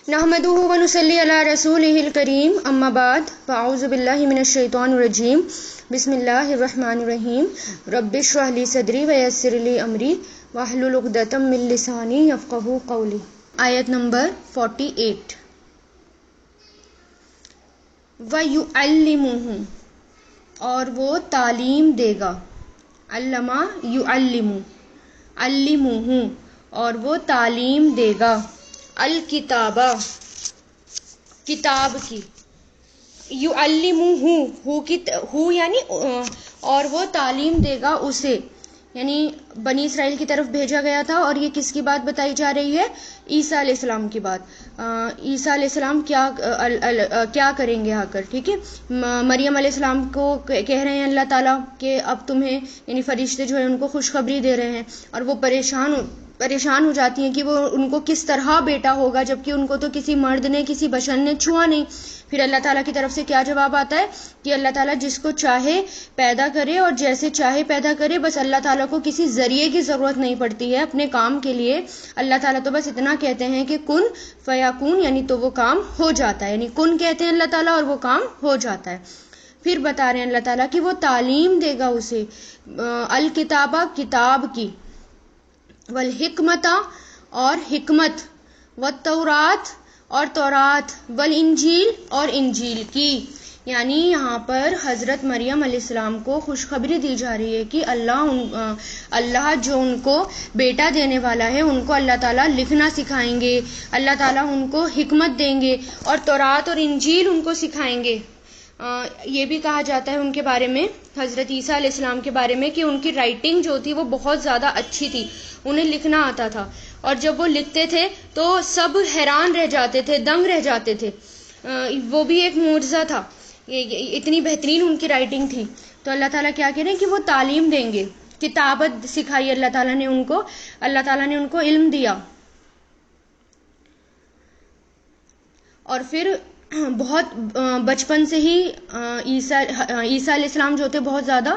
نحمده ونصلي على رسوله الكريم اما بعد فاعوذ بالله من الشیطان الرجیم بسم اللہ الرحمن الرحیم رب اشرح لي صدری ویسر لي امری واحلل عقدۃ من لسانی یفقہوا قولی۔ آیت نمبر 48۔ وَيُعَلِّمُهُ، اور وہ تعلیم دے گا، علمہ یعلم، علمہ، اور وہ تعلیم دے گا، الکتابہ، کتاب کی، یعلمہ یعنی اور وہ تعلیم دے گا اسے، یعنی بنی اسرائیل کی طرف بھیجا گیا تھا، اور یہ کس کی بات بتائی جا رہی ہے؟ عیسیٰ علیہ السلام کی بات۔ عیسیٰ علیہ السلام کیا کریں گے آ کر، ٹھیک ہے؟ مریم علیہ السلام کو کہہ رہے ہیں اللہ تعالیٰ کہ اب تمہیں، یعنی فرشتے جو ہیں ان کو خوشخبری دے رہے ہیں، اور وہ پریشان ہو جاتی ہیں کہ وہ ان کو کس طرح بیٹا ہوگا، جبکہ ان کو تو کسی مرد نے، کسی بشر نے چھوا نہیں۔ پھر اللہ تعالیٰ کی طرف سے کیا جواب آتا ہے کہ اللہ تعالیٰ جس کو چاہے پیدا کرے اور جیسے چاہے پیدا کرے، بس اللہ تعالیٰ کو کسی ذریعے کی ضرورت نہیں پڑتی ہے اپنے کام کے لیے۔ اللہ تعالیٰ تو بس اتنا کہتے ہیں کہ کن فیکون، یعنی تو وہ کام ہو جاتا ہے، یعنی کن کہتے ہیں اللہ تعالیٰ اور وہ کام ہو جاتا ہے۔ پھر بتا رہے ہیں اللہ تعالیٰ کہ وہ تعلیم دے گا اسے الکتابہ، کتاب کی، والحکمت، اور حکمت، والتورات، اور تورات، والانجیل، اور انجیل کی۔ یعنی یہاں پر حضرت مریم علیہ السلام کو خوشخبری دی جا رہی ہے کہ اللہ جو ان کو بیٹا دینے والا ہے، ان کو اللہ تعالیٰ لکھنا سکھائیں گے، اللہ تعالیٰ ان کو حکمت دیں گے، اور تورات اور انجیل ان کو سکھائیں گے۔ یہ بھی کہا جاتا ہے ان کے بارے میں، حضرت عیسیٰ علیہ السلام کے بارے میں، کہ ان کی رائٹنگ جو تھی وہ بہت زیادہ اچھی تھی، انہیں لکھنا آتا تھا، اور جب وہ لکھتے تھے تو سب حیران رہ جاتے تھے، دنگ رہ جاتے تھے۔ وہ بھی ایک معجزہ تھا، اتنی بہترین ان کی رائٹنگ تھی۔ تو اللہ تعالیٰ کیا کہہ رہے ہیں کہ وہ تعلیم دیں گے، کتابت سکھائی اللہ تعالیٰ نے ان کو، اللہ تعالیٰ نے ان کو علم دیا۔ اور پھر بہت بچپن سے ہی عیسیٰ علیہ السلام جو تھے بہت زیادہ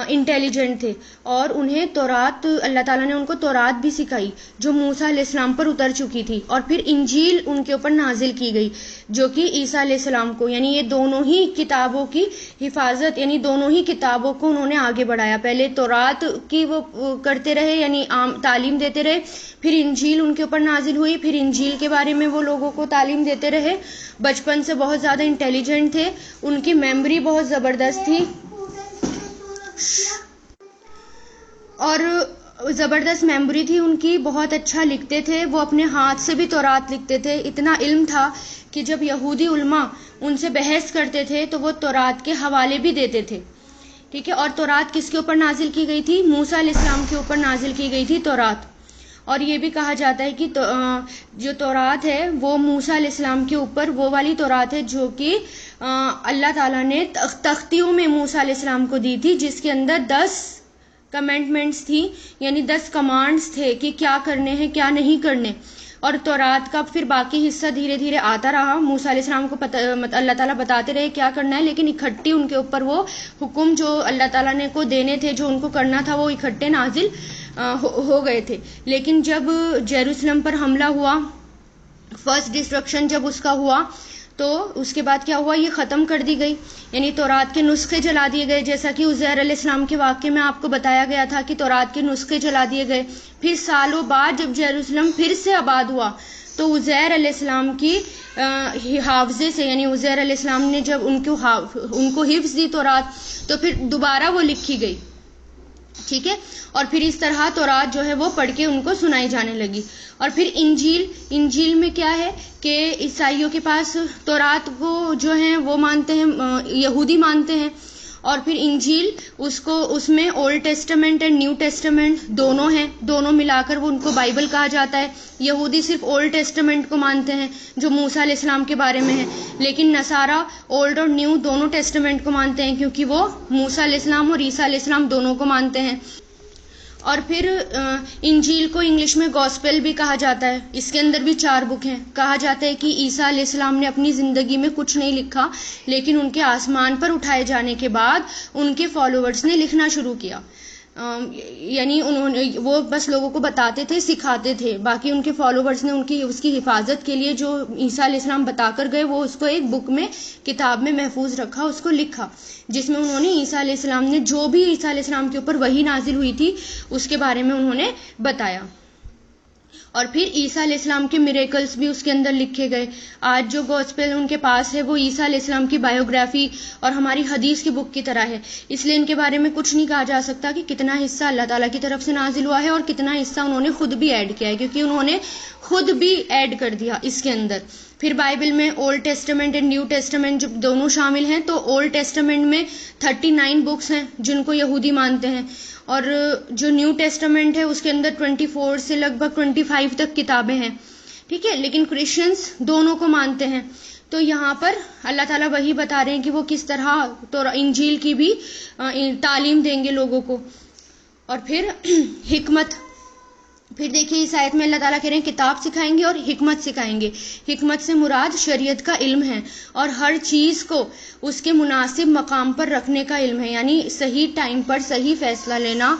انٹیلیجنٹ تھے، اور انہیں تورات، اللہ تعالیٰ نے ان کو تورات بھی سکھائی جو موسیٰ علیہ السلام پر اتر چکی تھی، اور پھر انجیل ان کے اوپر نازل کی گئی جو کہ عیسیٰ علیہ السلام کو، یعنی یہ دونوں ہی کتابوں کی حفاظت، یعنی دونوں ہی کتابوں کو انہوں نے آگے بڑھایا۔ پہلے تورات کی وہ کرتے رہے، یعنی تعلیم دیتے رہے، پھر انجیل ان کے اوپر نازل ہوئی، پھر انجیل کے بارے میں وہ لوگوں کو تعلیم دیتے رہے۔ بچپن سے بہت زیادہ انٹیلیجنٹ تھے، ان کی میموری بہت زبردست تھی، اور زبردست میموری تھی ان کی، بہت اچھا لکھتے تھے، وہ اپنے ہاتھ سے بھی تورات لکھتے تھے۔ اتنا علم تھا کہ جب یہودی علماء ان سے بحث کرتے تھے تو وہ تورات کے حوالے بھی دیتے تھے، ٹھیک ہے؟ اور تورات کس کے اوپر نازل کی گئی تھی؟ موسیٰ علیہ السلام کے اوپر نازل کی گئی تھی تورات۔ اور یہ بھی کہا جاتا ہے کہ جو تورات ہے وہ موسیٰ علیہ السلام کے اوپر وہ والی تورات ہے جو کہ اللہ تعالیٰ نے تختیوں میں موسیٰ علیہ السلام کو دی تھی، جس کے اندر 10 کمینڈمنٹس تھی، یعنی 10 کمانڈز تھے کہ کیا کرنے ہیں کیا نہیں کرنے۔ اور تورات کا پھر باقی حصہ دھیرے دھیرے آتا رہا، موسیٰ علیہ السلام کو اللہ تعالیٰ بتاتے رہے کیا کرنا ہے، لیکن اکٹھی ان کے اوپر وہ حکم جو اللہ تعالیٰ نے کو دینے تھے، جو ان کو کرنا تھا، وہ اکٹھے نازل ہو گئے تھے۔ لیکن جب یروشلم پر حملہ ہوا، فرسٹ ڈسٹرکشن جب اس کا ہوا، تو اس کے بعد کیا ہوا؟ یہ ختم کر دی گئی، یعنی تورات کے نسخے جلا دیے گئے، جیسا کہ عزیر علیہ السلام کے واقعے میں آپ کو بتایا گیا تھا کہ تورات کے نسخے جلا دیے گئے۔ پھر سالوں بعد جب یروشلم پھر سے آباد ہوا تو عزیر علیہ السلام کی حافظے سے، یعنی عزیر علیہ السلام نے جب ان کو حفظ دی تورات، تو پھر دوبارہ وہ لکھی گئی، ٹھیک ہے؟ اور پھر اس طرح تورات جو ہے وہ پڑھ کے ان کو سنائی جانے لگی۔ اور پھر انجیل میں کیا ہے کہ عیسائیوں کے پاس تورات کو جو ہیں وہ مانتے ہیں، یہودی مانتے ہیں، اور پھر انجیل اس میں اولڈ ٹیسٹمنٹ اور نیو ٹیسٹمنٹ دونوں ہیں، دونوں ملا کر وہ ان کو بائبل کہا جاتا ہے۔ یہودی صرف اولڈ ٹیسٹمنٹ کو مانتے ہیں جو موسیٰ علیہ السلام کے بارے میں ہے، لیکن نصارہ اولڈ اور نیو دونوں ٹیسٹمنٹ کو مانتے ہیں، کیونکہ وہ موسیٰ علیہ السلام اور عیسیٰ علیہ السلام دونوں کو مانتے ہیں۔ اور پھر انجیل کو انگلش میں گاسپل بھی کہا جاتا ہے، اس کے اندر بھی 4 بک ہیں۔ کہا جاتا ہے کہ عیسیٰ علیہ السلام نے اپنی زندگی میں کچھ نہیں لکھا، لیکن ان کے آسمان پر اٹھائے جانے کے بعد ان کے فالوورز نے لکھنا شروع کیا۔ یعنی انہوں نے وہ بس لوگوں کو بتاتے تھے، سکھاتے تھے، باقی ان کے فالوورز نے اس کی حفاظت کے لیے جو عیسیٰ علیہ السلام بتا کر گئے وہ اس کو ایک بک میں، کتاب میں محفوظ رکھا، اس کو لکھا، جس میں انہوں نے عیسیٰ علیہ السلام نے جو بھی عیسیٰ علیہ السلام کے اوپر وحی نازل ہوئی تھی اس کے بارے میں انہوں نے بتایا. اور پھر عیسیٰ علیہ السلام کے میریکلز بھی اس کے اندر لکھے گئے. آج جو گوسپل ان کے پاس ہے وہ عیسیٰ علیہ السلام کی بایوگرافی اور ہماری حدیث کی بک کی طرح ہے، اس لیے ان کے بارے میں کچھ نہیں کہا جا سکتا کہ کتنا حصہ اللہ تعالیٰ کی طرف سے نازل ہوا ہے اور کتنا حصہ انہوں نے خود بھی ایڈ کیا ہے، کیونکہ انہوں نے خود بھی ایڈ کر دیا اس کے اندر. پھر بائبل میں old testament and new testament جب دونوں شامل ہیں تو اولڈ ٹیسٹمنٹ میں 39 بکس ہیں جن کو یہودی مانتے ہیں، اور جو نیو ٹیسٹمنٹ ہے اس کے اندر 24 سے لگ بھگ 25 تک کتابیں ہیں. ٹھیک ہے، لیکن کرسچنز دونوں کو مانتے ہیں. تو یہاں پر اللہ تعالیٰ وہی بتا رہے ہیں کہ وہ کس طرح تو انجیل کی بھی تعلیم دیں گے لوگوں کو. اور پھر حکمت، پھر دیکھیے اس آیت میں اللہ تعالیٰ کہہ رہے ہیں کتاب سکھائیں گے اور حکمت سکھائیں گے. حکمت سے مراد شریعت کا علم ہے اور ہر چیز کو اس کے مناسب مقام پر رکھنے کا علم ہے، یعنی صحیح ٹائم پر صحیح فیصلہ لینا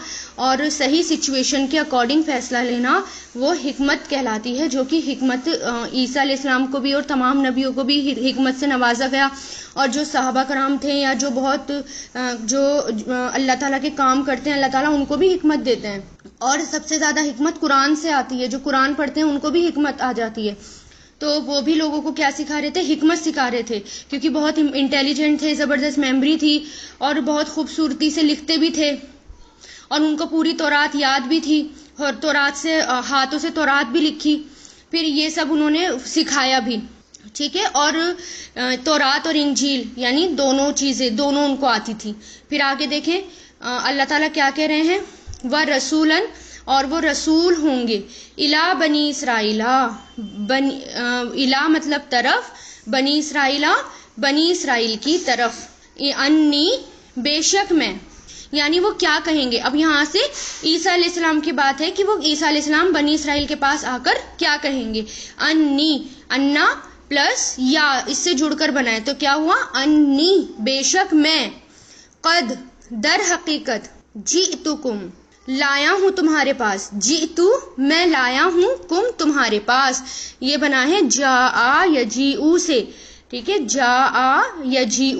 اور صحیح سچویشن کے اکارڈنگ فیصلہ لینا وہ حکمت کہلاتی ہے، جو کہ حکمت عیسیٰ علیہ السلام کو بھی اور تمام نبیوں کو بھی حکمت سے نوازا گیا. اور جو صحابہ کرام تھے یا جو بہت جو اللہ تعالیٰ کے کام کرتے ہیں اللہ تعالیٰ ان کو بھی حکمت دیتے ہیں. اور سب سے زیادہ حکمت قرآن سے آتی ہے، جو قرآن پڑھتے ہیں ان کو بھی حکمت آ جاتی ہے. تو وہ بھی لوگوں کو کیا سکھا رہے تھے؟ حکمت سکھا رہے تھے، کیونکہ بہت انٹیلیجنٹ تھے، زبردست میموری تھی اور بہت خوبصورتی سے لکھتے بھی تھے اور ان کو پوری تورات یاد بھی تھی اور تورات سے ہاتھوں سے تورات بھی لکھی. پھر یہ سب انہوں نے سکھایا بھی. ٹھیک ہے، اور تورات اور انجیل یعنی دونوں چیزیں دونوں ان کو آتی تھی. پھر آگے دیکھیں اللہ تعالیٰ کیا کہہ رہے ہیں، وَرَسُولًا، اور وہ رسول ہوں گے، اِلیٰ بنی اسرائیل، اِلیٰ مطلب طرف، بنی اسرائیل بنی اسرائیل کی طرف، انی بے شک میں، یعنی وہ کیا کہیں گے. اب یہاں سے عیسیٰ علیہ السلام کی بات ہے کہ وہ عیسیٰ علیہ السلام بنی اسرائیل کے پاس آ کر کیا کہیں گے. انی، انا پلس یا اس سے جڑ کر بنائے تو کیا ہوا، انی بے شک میں، قد در حقیقت، جئتکم لایا ہوں تمہارے پاس، جئتو میں لایا ہوں، کم تمہارے پاس، یہ بنا ہے جاء یجیء سے. ٹھیک ہے، جاء یجیء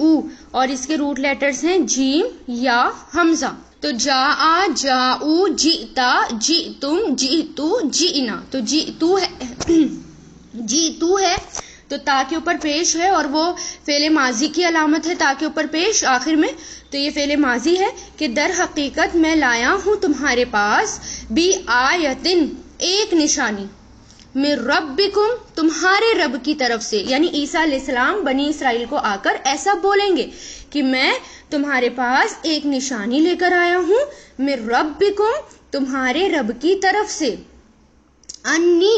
اور اس کے روٹ لیٹرز ہیں جیم یا حمزہ. تو جاء جاؤ، جئتا جئتم، جئتو جئنا. تو جئتو ہے جئتو ہے تو تا کے اوپر پیش ہے اور وہ فعل ماضی کی علامت ہے، تا کے اوپر پیش آخر میں. تو یہ فعل ماضی ہے کہ در حقیقت میں لایا ہوں تمہارے پاس، بی آیتن ایک نشانی، من ربکم تمہارے رب کی طرف سے. یعنی عیسیٰ علیہ السلام بنی اسرائیل کو آ کر ایسا بولیں گے کہ میں تمہارے پاس ایک نشانی لے کر آیا ہوں، من ربکم تمہارے رب کی طرف سے، انی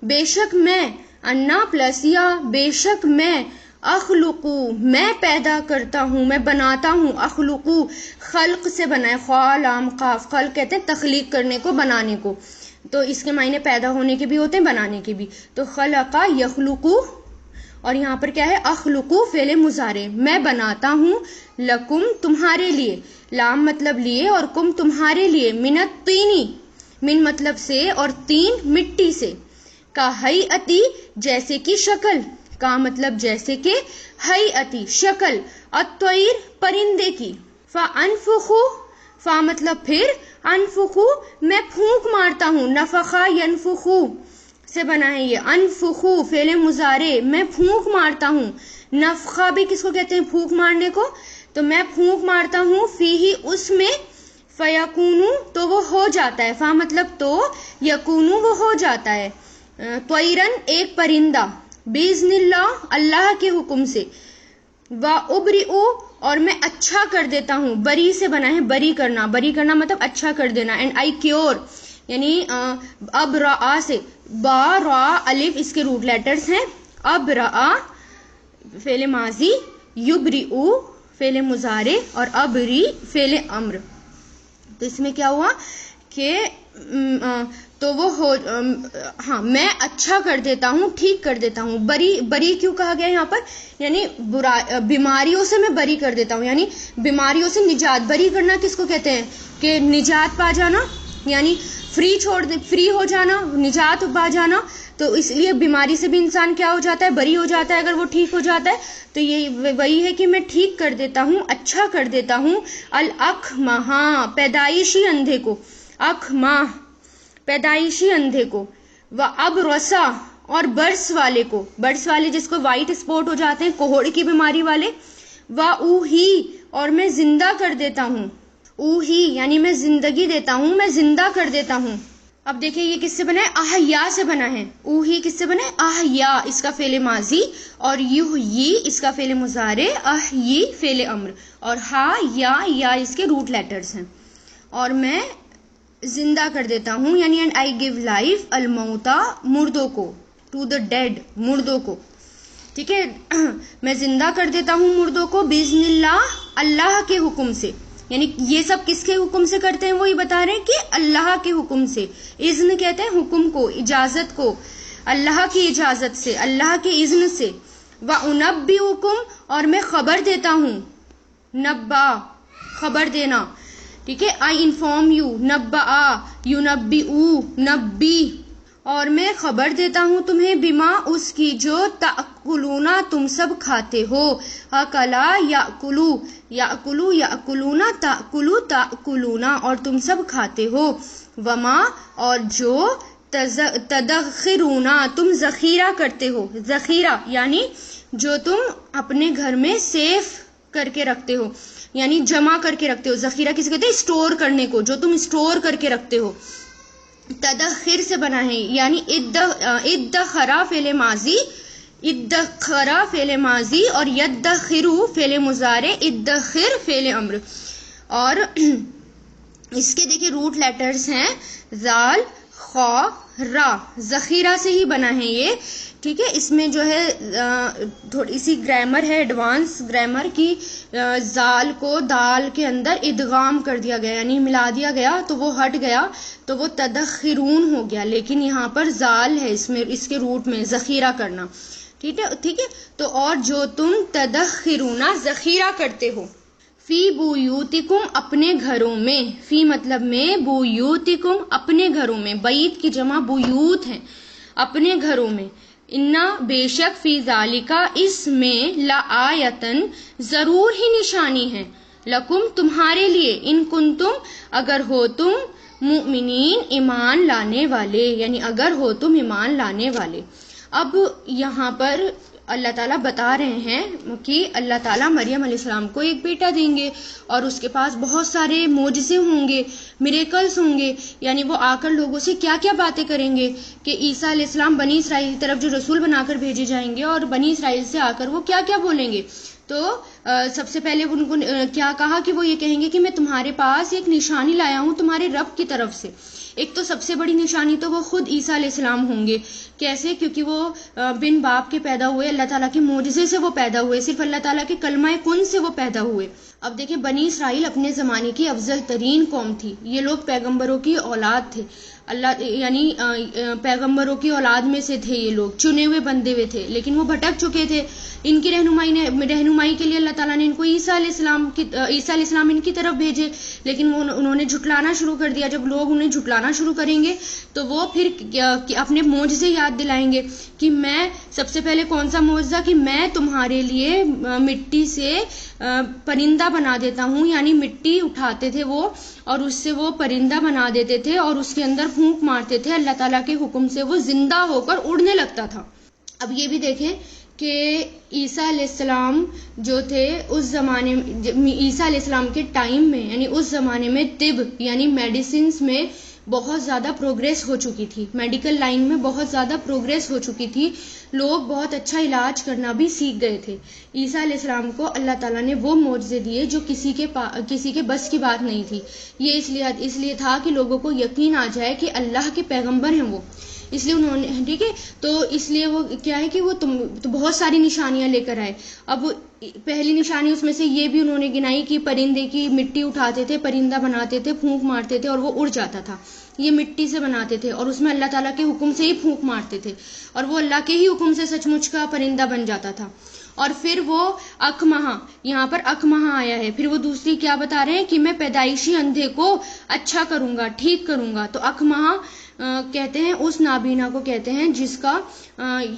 بے شک میں، انا پلس یا بے شک میں، اخلقو میں پیدا کرتا ہوں، میں بناتا ہوں، اخلقو خلق سے بنائے، خا لام قاف، خلق کہتے ہیں تخلیق کرنے کو، بنانے کو. تو اس کے معنی پیدا ہونے کے بھی ہوتے ہیں، بنانے کے بھی. تو خلقا یخلقو، اور یہاں پر کیا ہے، اخلقو فعل مضارع، میں بناتا ہوں، لکم تمہارے لیے، لام مطلب لیے اور کم تمہارے لیے، من الطینی من مطلب سے اور تین مٹی سے، کا ہیئتی جیسے کی شکل، کا مطلب جیسے کہ، ہیئتی شکل، الطیر پرندے کی، فانفخو فا مطلب پھر، انفخو میں پھونک مارتا ہوں، نفخا ینفخو سے بنا ہے یہ، انفخو فعل مضارع میں پھونک مارتا ہوں. نفخا بھی کس کو کہتے ہیں، پھونک مارنے کو. تو میں پھونک مارتا ہوں، فیہی اس میں، فیکونو تو وہ ہو جاتا ہے، فا مطلب تو، یکونو وہ ہو جاتا ہے، طیرن ایک پرندہ، باذن اللہ اللہ کے حکم سے، وابرئ اور میں اچھا کر دیتا ہوں، بری سے بنا ہے بری کرنا، بری کرنا مطلب اچھا کر دینا، اینڈ آئی کیور یعنی ابرا سے، با را الف اس کے روٹ لیٹرز ہیں، ابرا فعل ماضی، یبرئ فعل مضارع اور ابری فعل امر. تو اس میں کیا ہوا کہ تو وہ ہاں میں اچھا کر دیتا ہوں، ٹھیک کر دیتا ہوں. بری کیوں کہا گیا یہاں پر؟ یعنی بیماریوں سے میں بری کر دیتا ہوں، یعنی بیماریوں سے نجات. بری کرنا کس کو کہتے ہیں؟ کہ نجات پا جانا، یعنی فری ہو جانا، نجات پا جانا. تو اس لیے بیماری سے بھی انسان کیا ہو جاتا ہے؟ بری ہو جاتا ہے اگر وہ ٹھیک ہو جاتا ہے. تو یہ وہی ہے کہ میں ٹھیک کر دیتا ہوں، اچھا کر دیتا ہوں. الاکمہ، پیدائشی اندھے کو، اکمہ پیدائشی اندھے کو. وابرصا، اور برس والے کو، برس والے جس کو وائٹ اسپاٹ ہو جاتے ہیں، کوہڑ کی بیماری والے. واوحی، اور میں زندہ کر دیتا ہوں. اوہی یعنی میں زندگی دیتا ہوں، میں زندہ کر دیتا ہوں. اب دیکھیں یہ کس سے بنا ہے؟ احیا سے بنا ہے. اوہی کس سے بنا ہے؟ احیا اس کا فعل ماضی، اور یحیی اس کا فعل مضارع، احیی فعل امر، اور ہا یا اس کے روٹ لیٹرز ہیں. اور میں زندہ کر دیتا ہوں، یعنی اینڈ آئی گیو لائف الموتا، مردوں کو، ٹو دا ڈیڈ، مردوں کو. ٹھیک ہے، میں زندہ کر دیتا ہوں مردوں کو، باذن اللہ، اللہ کے حکم سے. یعنی یہ سب کس کے حکم سے کرتے ہیں؟ وہی بتا رہے ہیں کہ اللہ کے حکم سے. اذن کہتے ہیں حکم کو، اجازت کو، اللہ کی اجازت سے، اللہ کے اذن سے. وَأُنَبِّئُكُمْ، اور میں خبر دیتا ہوں. نبا خبر دینا، ٹھیک ہے. I inform you، نبا یونبئو، نبی. اور میں خبر دیتا ہوں تمہیں بما اس کی جو تأکلون تم سب کھاتے ہو. اکلا یأکلو، یأکلو یأکلون، تأکلو تأکلون، اور تم سب کھاتے ہو. وما، اور جو تدخرون تم ذخیرہ کرتے ہو. ذخیرہ یعنی جو تم اپنے گھر میں سیف کر کے رکھتے ہو، یعنی جمع کر کے رکھتے ہو. ذخیرہ کسے کہتے ہیں؟ اسٹور کرنے کو، جو تم اسٹور کر کے رکھتے ہو. تدخر سے بنا ہے، یعنی ادخرا فعل ماضی، ادخرا فعل ماضی، اور یدخرو فعل مضارع، ادخر فعل امر. اور اس کے دیکھیں روٹ لیٹرز ہیں زال، خا، را. ذخیرہ سے ہی بنا ہے یہ، ٹھیک ہے. اس میں جو ہے تھوڑی سی گرامر ہے، ایڈوانس گرامر کی. زال کو دال کے اندر ادغام کر دیا گیا، یعنی ملا دیا گیا تو وہ ہٹ گیا، تو وہ تدخرون ہو گیا. لیکن یہاں پر زال ہے اس میں، اس کے روٹ میں ذخیرہ کرنا. ٹھیک ہے. تو اور جو تم تدخرون ذخیرہ کرتے ہو. فی بیوتکم، اپنے گھروں میں. فی مطلب میں، بیوتکم اپنے گھروں میں. بیت کی جمع بیوت ہیں، اپنے گھروں میں. انا بے شک، فی ذالکا اس میں، لآیتن ضرور ہی نشانی ہے. لکم تمہارے لیے، ان کنتم اگر ہو تم، مؤمنین ایمان لانے والے، یعنی اگر ہو تم ایمان لانے والے. اب یہاں پر اللہ تعالیٰ بتا رہے ہیں کہ اللہ تعالیٰ مریم علیہ السلام کو ایک بیٹا دیں گے، اور اس کے پاس بہت سارے معجزے ہوں گے، میریکلز ہوں گے. یعنی وہ آ کر لوگوں سے کیا کیا باتیں کریں گے کہ عیسیٰ علیہ السلام بنی اسرائیل کی طرف جو رسول بنا کر بھیجے جائیں گے، اور بنی اسرائیل سے آ کر وہ کیا کیا بولیں گے. تو سب سے پہلے ان کو کیا کہا کہ وہ یہ کہیں گے کہ میں تمہارے پاس ایک نشانی لایا ہوں تمہارے رب کی طرف سے. ایک تو سب سے بڑی نشانی تو وہ خود عیسیٰ علیہ السلام ہوں گے. کیسے؟ کیونکہ وہ بن باپ کے پیدا ہوئے، اللہ تعالیٰ کے معجزے سے وہ پیدا ہوئے، صرف اللہ تعالیٰ کے کلمہ کن سے وہ پیدا ہوئے. اب دیکھیں بنی اسرائیل اپنے زمانے کی افضل ترین قوم تھی. یہ لوگ پیغمبروں کی اولاد تھے، اللہ یعنی پیغمبروں کی اولاد میں سے تھے. یہ لوگ چنے ہوئے بندے ہوئے تھے، لیکن وہ بھٹک چکے تھے. ان کی رہنمائی کے لیے اللہ تعالیٰ نے ان کو عیسیٰ علیہ السلام ان کی طرف بھیجے، لیکن انہوں نے جھٹلانا شروع کر دیا. جب لوگ انہیں جھٹلانا شروع کریں گے تو وہ پھر اپنے معجزے یاد دلائیں گے کہ میں سب سے پہلے کون سا معجزہ، کہ میں تمہارے لیے مٹی سے پرندہ بنا دیتا ہوں. یعنی مٹی اٹھاتے تھے وہ، اور اس سے وہ پرندہ بنا دیتے تھے، اور اس کے اندر پھونک مارتے تھے، اللہ تعالیٰ کے حکم سے وہ زندہ ہو کر اڑنے لگتا تھا. اب یہ بھی دیکھیں کہ عیسیٰ علیہ السلام جو تھے اس زمانے میں، عیسیٰ علیہ السلام کے ٹائم میں، یعنی اس زمانے میں طب یعنی میڈیسنز میں بہت زیادہ پروگریس ہو چکی تھی. میڈیکل لائن میں بہت زیادہ پروگریس ہو چکی تھی. لوگ بہت اچھا علاج کرنا بھی سیکھ گئے تھے. عیسیٰ علیہ السلام کو اللہ تعالیٰ نے وہ معجزے دیے جو کسی کے بس کی بات نہیں تھی. یہ اس لیے تھا کہ لوگوں کو یقین آ جائے کہ اللہ کے پیغمبر ہیں وہ. اس لیے انہوں نے، ٹھیک ہے، تو اس لیے وہ کیا ہے کہ وہ تو بہت ساری نشانیاں لے کر آئے. اب پہلی نشانی اس میں سے یہ بھی انہوں نے گنائی کہ پرندے کی مٹی اٹھاتے تھے، پرندہ بناتے تھے، پھونک مارتے تھے اور وہ اڑ جاتا تھا. یہ مٹی سے بناتے تھے اور اس میں اللہ تعالیٰ کے حکم سے ہی پھونک مارتے تھے اور وہ اللہ کے ہی حکم سے سچ مچ کا پرندہ بن جاتا تھا. اور پھر وہ اکمہا، یہاں پر اکمہا آیا ہے. پھر وہ دوسری کیا بتا رہے ہیں کہ میں پیدائشی اندھے کو اچھا کروں گا، ٹھیک کروں گا. تو اکمہا کہتے ہیں اس نابینا کو کہتے ہیں جس کا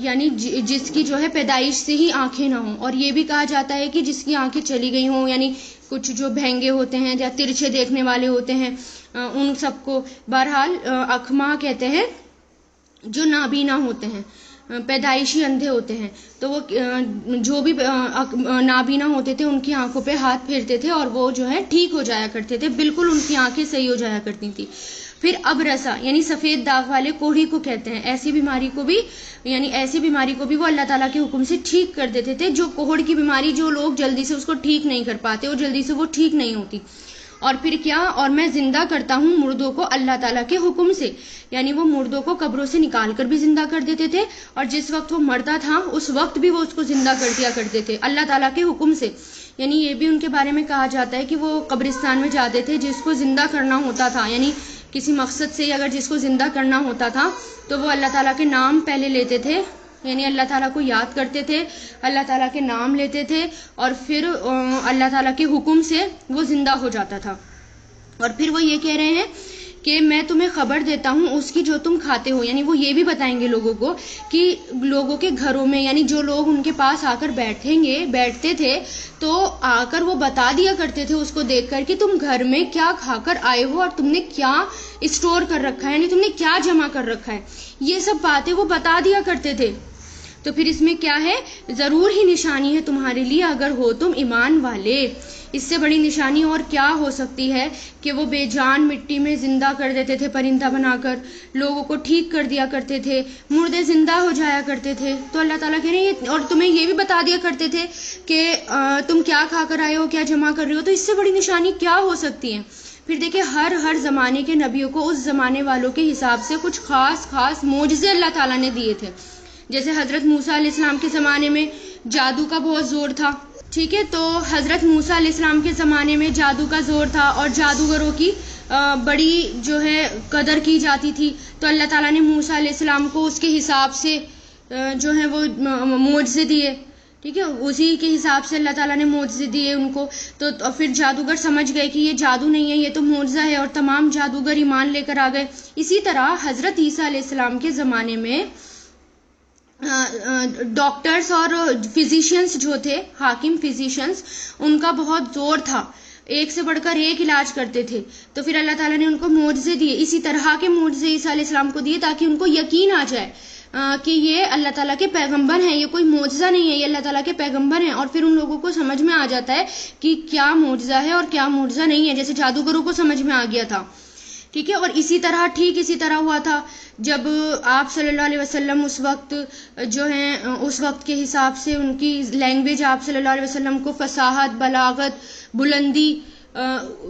یعنی جس کی جو ہے پیدائش سے ہی آنکھیں نہ ہوں. اور یہ بھی کہا جاتا ہے کہ جس کی آنکھیں چلی گئی ہوں، یعنی کچھ جو بھینگے ہوتے ہیں یا ترچھے دیکھنے والے ہوتے ہیں ان سب کو بہرحال اکمہا کہتے ہیں جو نابینا ہوتے ہیں، پیدائشی اندھے ہوتے ہیں. تو وہ جو بھی نابینا ہوتے تھے ان کی آنکھوں پہ ہاتھ پھیرتے تھے اور وہ جو ہے ٹھیک ہو جایا کرتے تھے، بالکل ان کی آنکھیں صحیح ہو جایا کرتی تھی. پھر ابرسا یعنی سفید داغ والے کوڑھی کو کہتے ہیں. ایسی بیماری کو بھی وہ اللہ تعالیٰ کے حکم سے ٹھیک کر دیتے تھے. جو کوڑھ کی بیماری جو لوگ جلدی سے اس کو ٹھیک نہیں کر پاتے اور جلدی سے وہ ٹھیک نہیں ہوتی. اور پھر کیا، اور میں زندہ کرتا ہوں مردوں کو اللہ تعالیٰ کے حکم سے، یعنی وہ مردوں کو قبروں سے نکال کر بھی زندہ کر دیتے تھے اور جس وقت وہ مرتا تھا اس وقت بھی وہ اس کو زندہ کر دیا کرتے تھے اللہ تعالیٰ کے حکم سے. یعنی یہ بھی ان کے بارے میں کہا جاتا ہے کہ وہ قبرستان میں جاتے تھے، جس کو زندہ کرنا ہوتا تھا، یعنی کسی مقصد سے اگر جس کو زندہ کرنا ہوتا تھا تو وہ اللہ تعالیٰ کے نام پہلے لیتے تھے، یعنی اللہ تعالیٰ کو یاد کرتے تھے، اللہ تعالیٰ کے نام لیتے تھے اور پھر اللہ تعالیٰ کے حکم سے وہ زندہ ہو جاتا تھا. اور پھر وہ یہ کہہ رہے ہیں کہ میں تمہیں خبر دیتا ہوں اس کی جو تم کھاتے ہو. یعنی وہ یہ بھی بتائیں گے لوگوں کو کہ لوگوں کے گھروں میں، یعنی جو لوگ ان کے پاس آ کر بیٹھتے تھے تو آ کر وہ بتا دیا کرتے تھے اس کو دیکھ کر کہ تم گھر میں کیا کھا کر آئے ہو اور تم نے کیا اسٹور کر رکھا ہے، یعنی تم نے کیا جمع کر رکھا ہے. یہ سب باتیں وہ بتا دیا کرتے تھے. تو پھر اس میں کیا ہے، ضرور ہی نشانی ہے تمہارے لیے اگر ہو تم ایمان والے. اس سے بڑی نشانی اور کیا ہو سکتی ہے کہ وہ بے جان مٹی میں زندہ کر دیتے تھے پرندہ بنا کر، لوگوں کو ٹھیک کر دیا کرتے تھے، مردے زندہ ہو جایا کرتے تھے. تو اللہ تعالیٰ کہہ رہے ہیں اور تمہیں یہ بھی بتا دیا کرتے تھے کہ تم کیا کھا کر آئے ہو، کیا جمع کر رہے ہو. تو اس سے بڑی نشانی کیا ہو سکتی ہے. پھر دیکھیں ہر زمانے کے نبیوں کو اس زمانے والوں کے حساب سے کچھ خاص معجزے اللہ تعالیٰ نے دیے تھے. جیسے حضرت موسیٰ علیہ السلام کے زمانے میں جادو کا بہت زور تھا، ٹھیک ہے. تو حضرت موسیٰ علیہ السلام کے زمانے میں جادو کا زور تھا اور جادوگروں کی بڑی جو ہے قدر کی جاتی تھی. تو اللہ تعالیٰ نے موسیٰ علیہ السلام کو اس کے حساب سے جو ہے وہ معجزے دیے، ٹھیک ہے. اسی کے حساب سے اللہ تعالیٰ نے معجزے دیے ان کو. تو پھر جادوگر سمجھ گئے کہ یہ جادو نہیں ہے، یہ تو معجزہ ہے، اور تمام جادوگر ایمان لے کر آ گئے. اسی طرح حضرت عیسیٰ علیہ السلام کے زمانے میں ڈاکٹرز اور فزیشینز جو تھے، حاکم فزیشینز، ان کا بہت زور تھا، ایک سے بڑھ کر ایک علاج کرتے تھے. تو پھر اللہ تعالیٰ نے ان کو معجزے دیے، اسی طرح کے معجزے عیسیٰ علیہ السلام کو دیے تاکہ ان کو یقین آ جائے کہ یہ اللہ تعالیٰ کے پیغمبر ہیں، یہ کوئی معجزہ نہیں ہے، یہ اللہ تعالیٰ کے پیغمبر ہیں. اور پھر ان لوگوں کو سمجھ میں آ جاتا ہے کہ کیا معجزہ ہے اور کیا معجزہ نہیں ہے، جیسے جادوگروں کو سمجھ میں آ گیا تھا، ٹھیک ہے. اور اسی طرح ہوا تھا جب آپ صلی اللہ علیہ وسلم اس وقت جو ہیں اس وقت کے حساب سے ان کی لینگویج، آپ صلی اللہ علیہ وسلم کو فصاحت، بلاغت، بلندی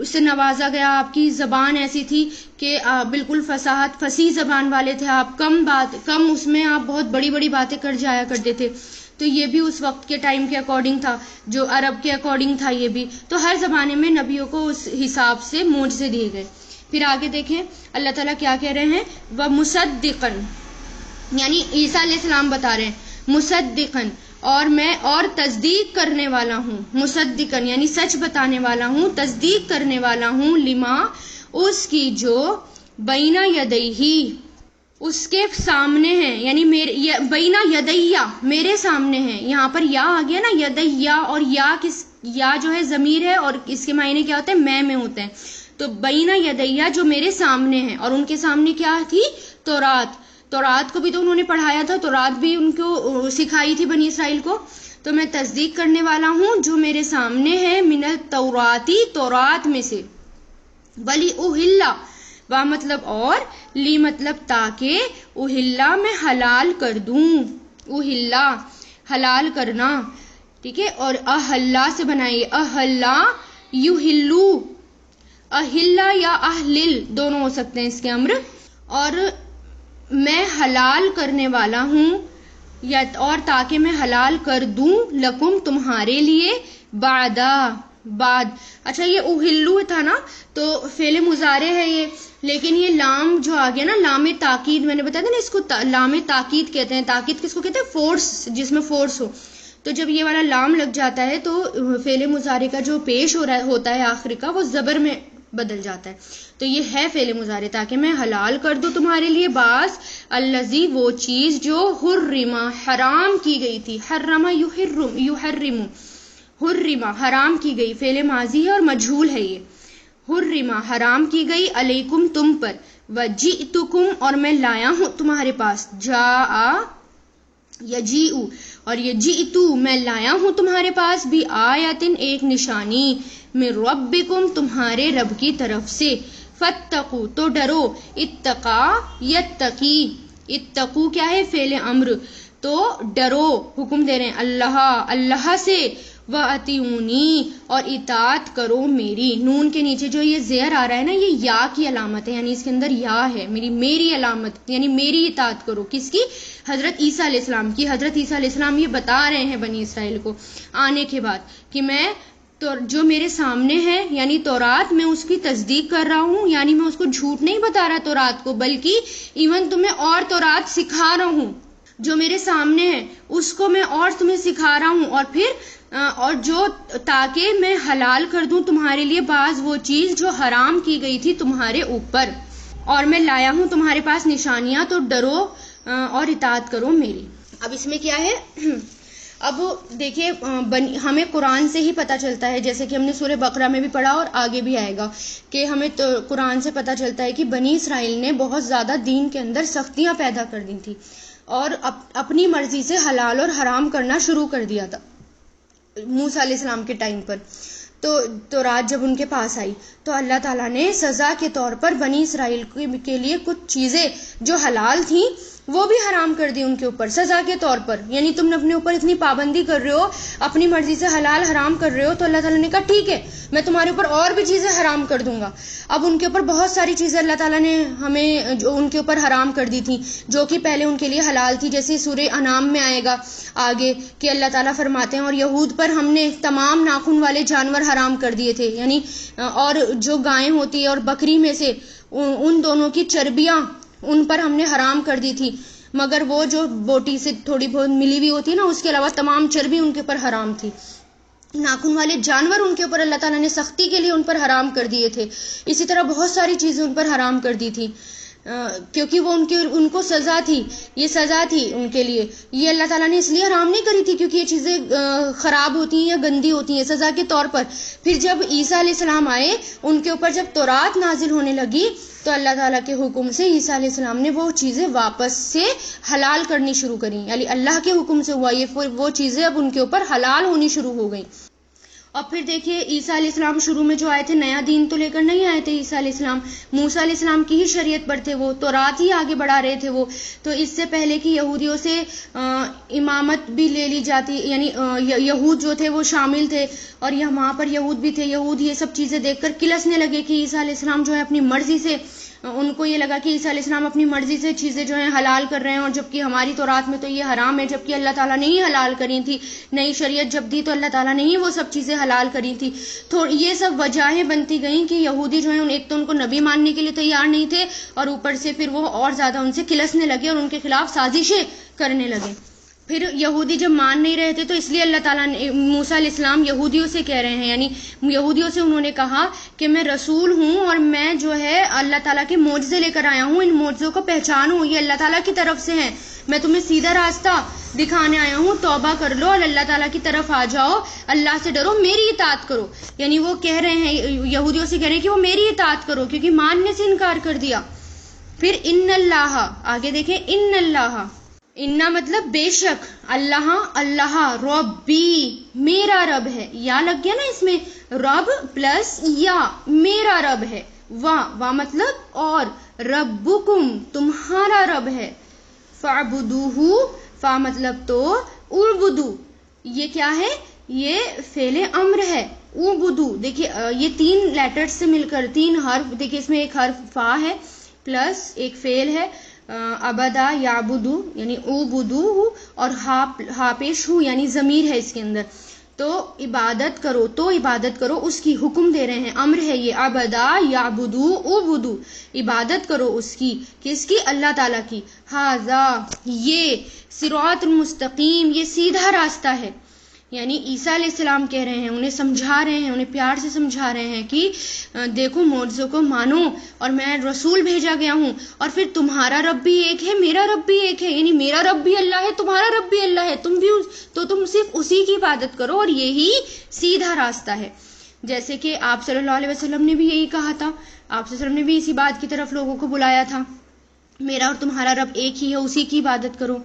سے نوازا گیا. آپ کی زبان ایسی تھی کہ بالکل فصاحت، فصیح زبان والے تھے آپ، کم اس میں آپ بہت بڑی بڑی باتیں کر جایا کرتے تھے. تو یہ بھی اس وقت کے ٹائم کے اکارڈنگ تھا، جو عرب کے اکارڈنگ تھا یہ بھی. تو ہر زمانے میں نبیوں کو اس حساب سے معجزے دیے گئے. پھر آگے دیکھیں اللہ تعالیٰ کیا کہہ رہے ہیں، وَمُصَدِّقًا، یعنی عیسیٰ علیہ السلام بتا رہے ہیں مصدقاً، اور میں اور تصدیق کرنے والا ہوں. مصدقاً یعنی سچ بتانے والا ہوں، تصدیق کرنے والا ہوں، لما اس کی جو بین یدیہ اس کے سامنے ہیں، یعنی بین یدیہ میرے سامنے ہیں. یہاں پر یا آ گیا نا، یدیہ، اور یا جو ہے ضمیر ہے اور اس کے معنی کیا ہوتے ہیں، میں ہوتے ہیں. تو بین یدیہ جو میرے سامنے ہیں، اور ان کے سامنے کیا تھی، تورات کو بھی تو انہوں نے پڑھایا تھا، تورات بھی ان کو سکھائی تھی بنی اسرائیل کو. تو میں تصدیق کرنے والا ہوں جو میرے سامنے ہے، من التوراتی، تورات میں سے. ولی اہلا، وا مطلب اور، لی مطلب تاکہ، اہلا میں حلال کر دوں، اہلا حلال کرنا، ٹھیک ہے. اور اہلا سے بنائیے، اہلا یہلو، اہلا یا اہلل دونوں ہو سکتے ہیں اس کے امر. اور میں حلال کرنے والا ہوں، یا اور تاکہ میں حلال کر دوں لکم تمہارے لیے، بعد اچھا یہ اہلو تھا نا تو فعل مضارع ہے یہ، لیکن یہ لام جو آ گیا نا لام تاکید، میں نے بتایا تھا نا اس کو لام تاکید کہتے ہیں. تاکید کس کو کہتے ہیں؟ فورس، جس میں فورس ہو. تو جب یہ والا لام لگ جاتا ہے تو فعل مضارع کا جو پیش ہوتا ہے آخر کا وہ زبر میں بدل جاتا ہے. تو یہ ہے فعل مضارع، تاکہ میں حلال کر دوں تمہارے لیے بعض الذی وہ چیز جو حرما حرام کی گئی تھی. حرما یحرم حرما حرام کی گئی، فعل ماضی ہے اور مجہول ہے یہ. حرما حرام کی گئی، علیکم تم پر، وجئتکم اور میں لایا ہوں تمہارے پاس، جاء یجیء اور یجئتو میں لایا ہوں تمہارے پاس بھی آیاتن ایک نشانی، من ربکم تمہارے رب کی طرف سے، فاتقوا تو ڈرو، اتقا یتقی، اتقو کیا ہے؟ فعل امر. تو ڈرو حکم دے رہے ہیں اللہ سے، وَأَطِیعُونِی اور اطاعت کرو میری. نون کے نیچے جو یہ زیر آ رہا ہے نا یہ یا کی علامت ہے، یعنی اس کے اندر یا ہے، میری علامت، یعنی میری اطاعت کرو. کس کی؟ حضرت عیسیٰ علیہ السلام کی. حضرت عیسیٰ علیہ السلام یہ بتا رہے ہیں بنی اسرائیل کو آنے کے بعد کہ میں تو جو میرے سامنے ہے یعنی تورات، میں اس کی تصدیق کر رہا ہوں، یعنی میں اس کو جھوٹ نہیں بتا رہا تورات کو، بلکہ ایون تمہیں اور تورات سکھا رہا ہوں. جو میرے سامنے ہے اس کو میں اور تمہیں سکھا رہا ہوں، اور پھر اور جو تاکہ میں حلال کر دوں تمہارے لیے بعض وہ چیز جو حرام کی گئی تھی تمہارے اوپر، اور میں لایا ہوں تمہارے پاس نشانیاں، تو ڈرو اور اطاعت کرو میری. اب اس میں کیا ہے؟ اب دیکھیے ہمیں قرآن سے ہی پتہ چلتا ہے، جیسے کہ ہم نے سورہ بقرہ میں بھی پڑھا اور آگے بھی آئے گا، کہ ہمیں تو قرآن سے پتہ چلتا ہے کہ بنی اسرائیل نے بہت زیادہ دین کے اندر سختیاں پیدا کر دی تھی اور اپنی مرضی سے حلال اور حرام کرنا شروع کر دیا تھا موسیٰ علیہ السلام کے ٹائم پر. تو رات جب ان کے پاس آئی تو اللہ تعالیٰ نے سزا کے طور پر بنی اسرائیل کے لیے کچھ چیزیں جو حلال تھیں وہ بھی حرام کر دی ان کے اوپر سزا کے طور پر. یعنی تم نے اپنے اوپر اتنی پابندی کر رہے ہو، اپنی مرضی سے حلال حرام کر رہے ہو، تو اللہ تعالیٰ نے کہا ٹھیک ہے میں تمہارے اوپر اور بھی چیزیں حرام کر دوں گا. اب ان کے اوپر بہت ساری چیزیں اللہ تعالیٰ نے ہمیں جو ان کے اوپر حرام کر دی تھی جو کہ پہلے ان کے لیے حلال تھی، جیسے سورہ انعام میں آئے گا آگے کہ اللہ تعالیٰ فرماتے ہیں اور یہود پر ہم نے تمام ناخن والے جانور حرام کر دیے تھے، یعنی اور جو گائیں ہوتی ہے اور بکری میں سے ان دونوں کی چربیاں ان پر ہم نے حرام کر دی تھی، مگر وہ جو بوٹی سے تھوڑی بہت ملی ہوئی ہوتی ہے نا اس کے علاوہ تمام چربی ان کے اوپر حرام تھی. ناخن والے جانور ان کے اوپر اللہ تعالیٰ نے سختی کے لیے ان پر حرام کر دیے تھے. اسی طرح بہت ساری چیزیں ان پر حرام کر دی تھی کیونکہ وہ ان کو سزا تھی، یہ سزا تھی ان کے لیے. یہ اللہ تعالیٰ نے اس لیے حرام نہیں کری تھی کیونکہ یہ چیزیں خراب ہوتی ہیں یا گندی ہوتی ہیں، سزا کے طور پر. پھر جب عیسیٰ علیہ السلام آئے ان کے اوپر جب تورات نازل ہونے لگی تو اللہ تعالیٰ کے حکم سے عیسیٰ علیہ السلام نے وہ چیزیں واپس سے حلال کرنی شروع کریں، یعنی اللہ کے حکم سے ہوا یہ وہ چیزیں اب ان کے اوپر حلال ہونی شروع ہو گئیں. اور پھر دیکھیے عیسیٰ علیہ السلام شروع میں جو آئے تھے نیا دین تو لے کر نہیں آئے تھے. عیسیٰ علیہ السلام موسیٰ علیہ السلام کی ہی شریعت پر تھے، وہ تورات ہی آگے بڑھا رہے تھے وہ. تو اس سے پہلے کہ یہودیوں سے امامت بھی لے لی جاتی، یعنی یہود جو تھے وہ شامل تھے اور وہاں پر یہود بھی تھے. یہود یہ سب چیزیں دیکھ کر کلسنے لگے کہ عیسیٰ علیہ السلام جو ہے اپنی مرضی سے، ان کو یہ لگا کہ عیسیٰ علیہ السلام اپنی مرضی سے چیزیں جو ہیں حلال کر رہے ہیں، اور جبکہ ہماری تورات میں تو یہ حرام ہے، جبکہ اللہ تعالیٰ نے ہی حلال کری تھی. نئی شریعت جب دی تو اللہ تعالیٰ نے ہی وہ سب چیزیں حلال کری تھی. تو یہ سب وجہیں بنتی گئیں کہ یہودی جو ہیں ایک تو ان کو نبی ماننے کے لیے تیار نہیں تھے اور اوپر سے پھر وہ اور زیادہ ان سے کلسنے لگے اور ان کے خلاف سازشیں کرنے لگے. پھر یہودی جب مان نہیں رہے تھے تو اس لیے اللہ تعالیٰ نے موسیٰ علیہ السلام یہودیوں سے کہہ رہے ہیں، یعنی یہودیوں سے انہوں نے کہا کہ میں رسول ہوں اور میں جو ہے اللہ تعالیٰ کے معجزے لے کر آیا ہوں، ان معجزوں کو پہچانو، یہ اللہ تعالیٰ کی طرف سے ہیں، میں تمہیں سیدھا راستہ دکھانے آیا ہوں، توبہ کر لو اور اللہ تعالیٰ کی طرف آ جاؤ، اللہ سے ڈرو، میری اطاعت کرو. یعنی وہ کہہ رہے ہیں یہودیوں سے کہہ رہے ہیں کہ وہ میری اطاعت کرو کیونکہ ماننے سے انکار کر دیا. پھر ان اللہ، آگے دیکھیں ان اللہ، انا مطلب بے شک، اللہ ربی میرا رب ہے، یا لگ گیا نا اس میں، رب پلس یا میرا رب ہے، وا مطلب اور، ربکم تمہارا رب ہے، فاعبدوہ، فا مطلب تو، اعبدو یہ کیا ہے؟ یہ فعل امر ہے. اعبدو دیکھیے یہ تین لیٹرز سے مل کر تین حرف، دیکھیے اس میں ایک حرف فا ہے پلس ایک فعل ہے ابدا یعبدو یعنی اوبدو اور ہا پیش ہو یعنی ضمیر ہے اس کے اندر. تو عبادت کرو اس کی، حکم دے رہے ہیں، امر ہے یہ. ابدا یعبدو اوبدو، عبادت کرو اس کی، کس کی؟ اللہ تعالیٰ کی. ھذا یہ، صراط المستقیم یہ سیدھا راستہ ہے. یعنی عیسیٰ علیہ السلام کہہ رہے ہیں، انہیں سمجھا رہے ہیں، انہیں پیار سے سمجھا رہے ہیں کہ دیکھو معجزوں کو مانو، اور میں رسول بھیجا گیا ہوں، اور پھر تمہارا رب بھی ایک ہے، میرا رب بھی ایک ہے. یعنی میرا رب بھی اللہ ہے، تمہارا رب بھی اللہ ہے، تم صرف اسی کی عبادت کرو، اور یہی سیدھا راستہ ہے. جیسے کہ آپ صلی اللہ علیہ وسلم نے بھی یہی کہا تھا، آپ صلی اللہ علیہ وسلم نے بھی اسی بات کی طرف لوگوں کو بلایا تھا، میرا اور تمہارا رب ایک ہی ہے، اسی کی عبادت کرو.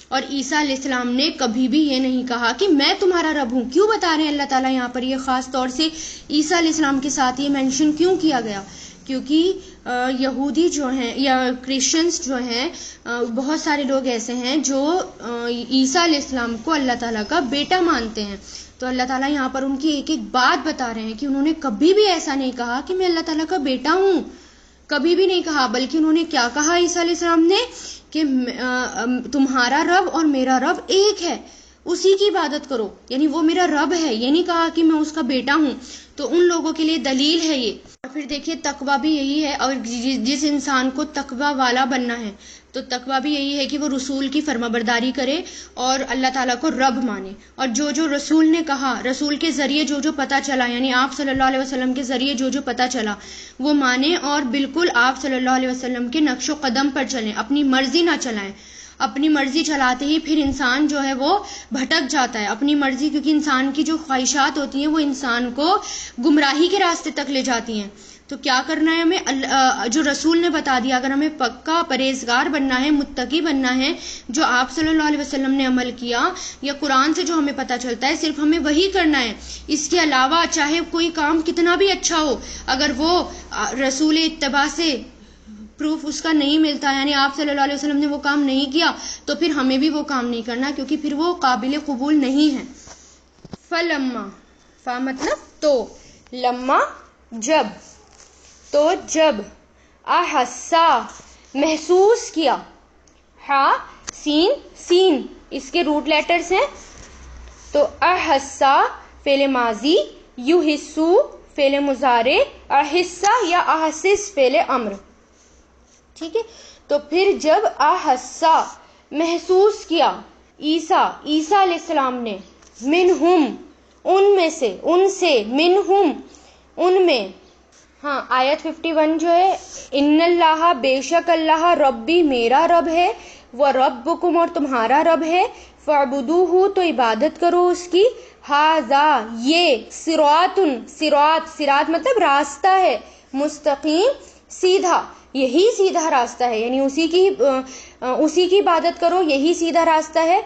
اور عیسیٰ علیہ السلام نے کبھی بھی یہ نہیں کہا کہ میں تمہارا رب ہوں. کیوں بتا رہے ہیں اللہ تعالیٰ یہاں پر یہ خاص طور سے عیسیٰ علیہ السلام کے ساتھ یہ مینشن کیوں کیا گیا؟ کیونکہ یہودی جو ہیں یا کرسچنز جو ہیں، بہت سارے لوگ ایسے ہیں جو عیسیٰ علیہ السلام کو اللہ تعالیٰ کا بیٹا مانتے ہیں. تو اللہ تعالیٰ یہاں پر ان کی ایک ایک بات بتا رہے ہیں کہ انہوں نے کبھی بھی ایسا نہیں کہا کہ میں اللہ تعالیٰ کا بیٹا ہوں، کبھی بھی نہیں کہا. بلکہ انہوں نے کیا کہا عیسیٰ علیہ السلام نے کہ تمہارا رب اور میرا رب ایک ہے، اسی کی عبادت کرو. یعنی وہ میرا رب ہے، یہ نہیں کہا کہ میں اس کا بیٹا ہوں. تو ان لوگوں کے لیے دلیل ہے یہ. اور پھر دیکھیے تقویٰ بھی یہی ہے، اور جس انسان کو تقویٰ والا بننا ہے تو تقویٰ بھی یہی ہے کہ وہ رسول کی فرما برداری کرے اور اللہ تعالیٰ کو رب مانے. اور جو رسول نے کہا، رسول کے ذریعے جو پتہ چلا، یعنی آپ صلی اللہ علیہ وسلم کے ذریعے جو پتہ چلا وہ مانے، اور بالکل آپ صلی اللہ علیہ وسلم کے نقش و قدم پر چلیں، اپنی مرضی نہ چلائیں. اپنی مرضی چلاتے ہی پھر انسان جو ہے وہ بھٹک جاتا ہے. اپنی مرضی، کیونکہ انسان کی جو خواہشات ہوتی ہیں وہ انسان کو گمراہی کے راستے تک لے جاتی ہیں. تو کیا کرنا ہے ہمیں؟ جو رسول نے بتا دیا، اگر ہمیں پکا پرہیزگار بننا ہے، متقی بننا ہے، جو آپ صلی اللہ علیہ وسلم نے عمل کیا یا قرآن سے جو ہمیں پتہ چلتا ہے صرف ہمیں وہی کرنا ہے. اس کے علاوہ چاہے کوئی کام کتنا بھی اچھا ہو، اگر وہ رسول اتباع سے پروف اس کا نہیں ملتا، یعنی آپ صلی اللہ علیہ وسلم نے وہ کام نہیں کیا، تو پھر ہمیں بھی وہ کام نہیں کرنا، کیونکہ پھر وہ قابل قبول نہیں ہے. فلما، فا مطلب تو، لما جب، تو جب، احسا محسوس کیا، ہا سین اس کے روٹ لیٹرز ہیں. تو احسا فعل ماضی، یحسو فعل مضارع، احسا یا احسس فعل امر. ٹھیک ہے. تو پھر جب احسا محسوس کیا عیسیٰ علیہ السلام نے، منہم ان میں سے، ان سے، منہم ان میں. ہاں آیت 51 جو ہے، ان اللہ بے شک اللہ ربی میرا رب ہے، وہ ربکم اور تمہارا رب ہے، فاعبدوہ تو عبادت کرو اس کی. ھذا یہ، صراط مطلب راستہ ہے، مستقیم سیدھا، یہی سیدھا راستہ ہے. یعنی اسی کی عبادت کرو، یہی سیدھا راستہ ہے.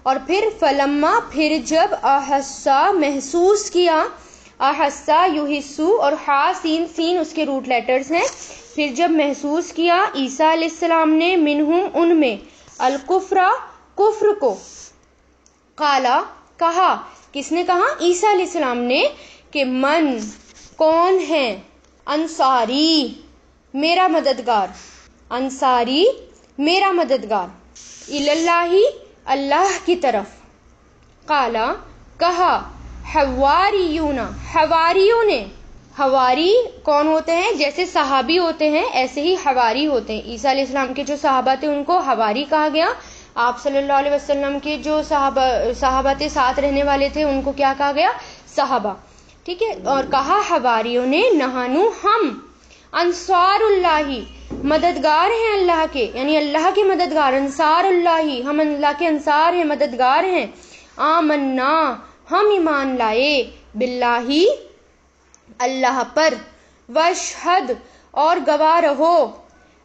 اور پھر فلما پھر جب، احسا محسوس کیا، احسا یحسو اور ہا سین اس کے روٹ لیٹرز ہیں. پھر جب محسوس کیا عیسیٰ علیہ السلام نے، منہم ان میں، الکفر کفر کو، قالا کہا، کس نے کہا؟ عیسیٰ علیہ السلام نے، کہ من کون ہے، انصاری میرا مددگار، انصاری میرا مددگار، اللہ اللہ کی طرف. قالا کہا، حواریون حواریوں نے، حواری کون ہوتے ہیں؟ جیسے صحابی ہوتے ہیں ایسے ہی حواری ہوتے ہیں. عیسیٰ علیہ السلام کے جو صحابہ تھے ان کو حواری کہا گیا. آپ صلی اللہ علیہ وسلم کے جو صحابہ تھے، ساتھ رہنے والے تھے، ان کو کیا کہا گیا؟ صحابہ. ٹھیک ہے. اور کہا حواریوں نے، نہانو ہم، انصار اللہ مددگار ہیں اللہ کے، یعنی اللہ کے مددگار، انصار اللہ ہم اللہ کے انصار ہیں، مددگار ہیں. آمنا ہم ایمان لائے، باللہ اللہ پر، واشہد اور گواہ رہو،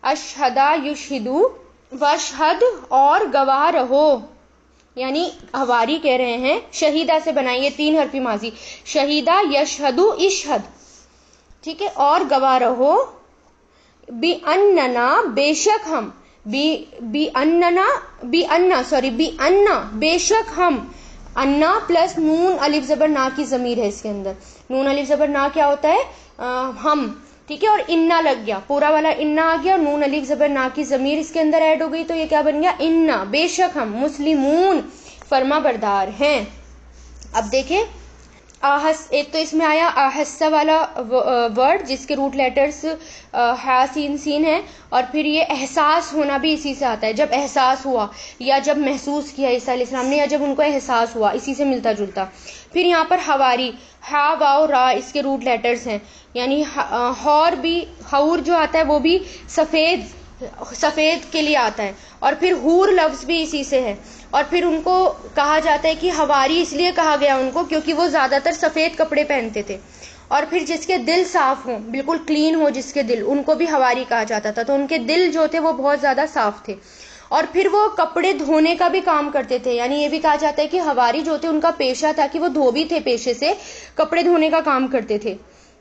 اشہدا یشہدو، واشہد اور گواہ رہو. یعنی حواری کہہ رہے ہیں، شہیدہ سے بنائیے 3 حرفی ماضی، شہیدہ یشہدو اشہد. ٹھیک ہے. اور گواہ رہو، بی اننا بے شک ہم، بی انا بے شک ہم، انا پلس نون الف زبر نا کی ضمیر ہے اس کے اندر. نون الف زبر نا کیا ہوتا ہے؟ ہم. ٹھیک ہے، اور انا لگ گیا، پورا والا انا آ گیا، نون الف زبر نا کی ضمیر اس کے اندر ایڈ ہو گئی، تو یہ کیا بن گیا؟ انا، بے شک ہم، مسلمون، فرما بردار ہیں۔ اب دیکھیں ایک تو اس میں آیا آہستہ والا ورڈ جس کے روٹ لیٹرز ہا سین سین ہے، اور پھر یہ احساس ہونا بھی اسی سے آتا ہے، جب احساس ہوا یا جب محسوس کیا عیسیٰ علیہ السلام نے، یا جب ان کو احساس ہوا، اسی سے ملتا جلتا۔ پھر یہاں پر حواری، ہا واو را اس کے روٹ لیٹرز ہیں، یعنی ہور بھی، حور جو آتا ہے وہ بھی سفید کے لیے آتا ہے، اور پھر حور لفظ بھی اسی سے ہے، اور پھر ان کو کہا جاتا ہے کہ حواری اس لیے کہا گیا ان کو کیونکہ وہ زیادہ تر سفید کپڑے پہنتے تھے، اور پھر جس کے دل صاف ہوں، بالکل کلین ہو جس کے دل، ان کو بھی حواری کہا جاتا تھا، تو ان کے دل جو تھے وہ بہت زیادہ صاف تھے، اور پھر وہ کپڑے دھونے کا بھی کام کرتے تھے، یعنی یہ بھی کہا جاتا ہے کہ حواری جو تھے ان کا پیشہ تھا کہ وہ دھوبی تھے، پیشے سے کپڑے دھونے کا کام کرتے تھے،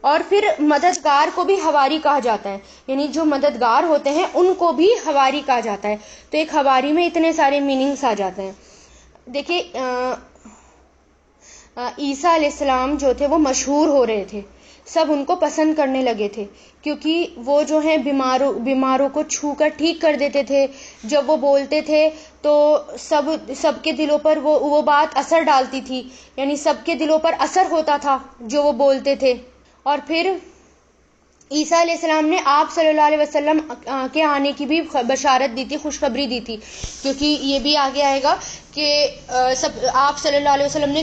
اور پھر مددگار کو بھی حواری کہا جاتا ہے، یعنی جو مددگار ہوتے ہیں ان کو بھی حواری کہا جاتا ہے، تو ایک حواری میں اتنے سارے میننگز آ جاتے ہیں۔ دیکھیں عیسیٰ علیہ السلام جو تھے وہ مشہور ہو رہے تھے، سب ان کو پسند کرنے لگے تھے، کیونکہ وہ جو ہیں بیماروں کو چھو کر ٹھیک کر دیتے تھے، جب وہ بولتے تھے تو سب کے دلوں پر وہ بات اثر ڈالتی تھی، یعنی سب کے دلوں پر اثر ہوتا تھا جو وہ بولتے تھے۔ اور پھر عیسیٰ علیہ السلام نے آپ صلی اللہ علیہ وسلم کے آنے کی بھی بشارت دی تھی، خوشخبری دی تھی، کیونکہ یہ بھی آگے آئے گا کہ آپ صلی اللہ علیہ وسلم نے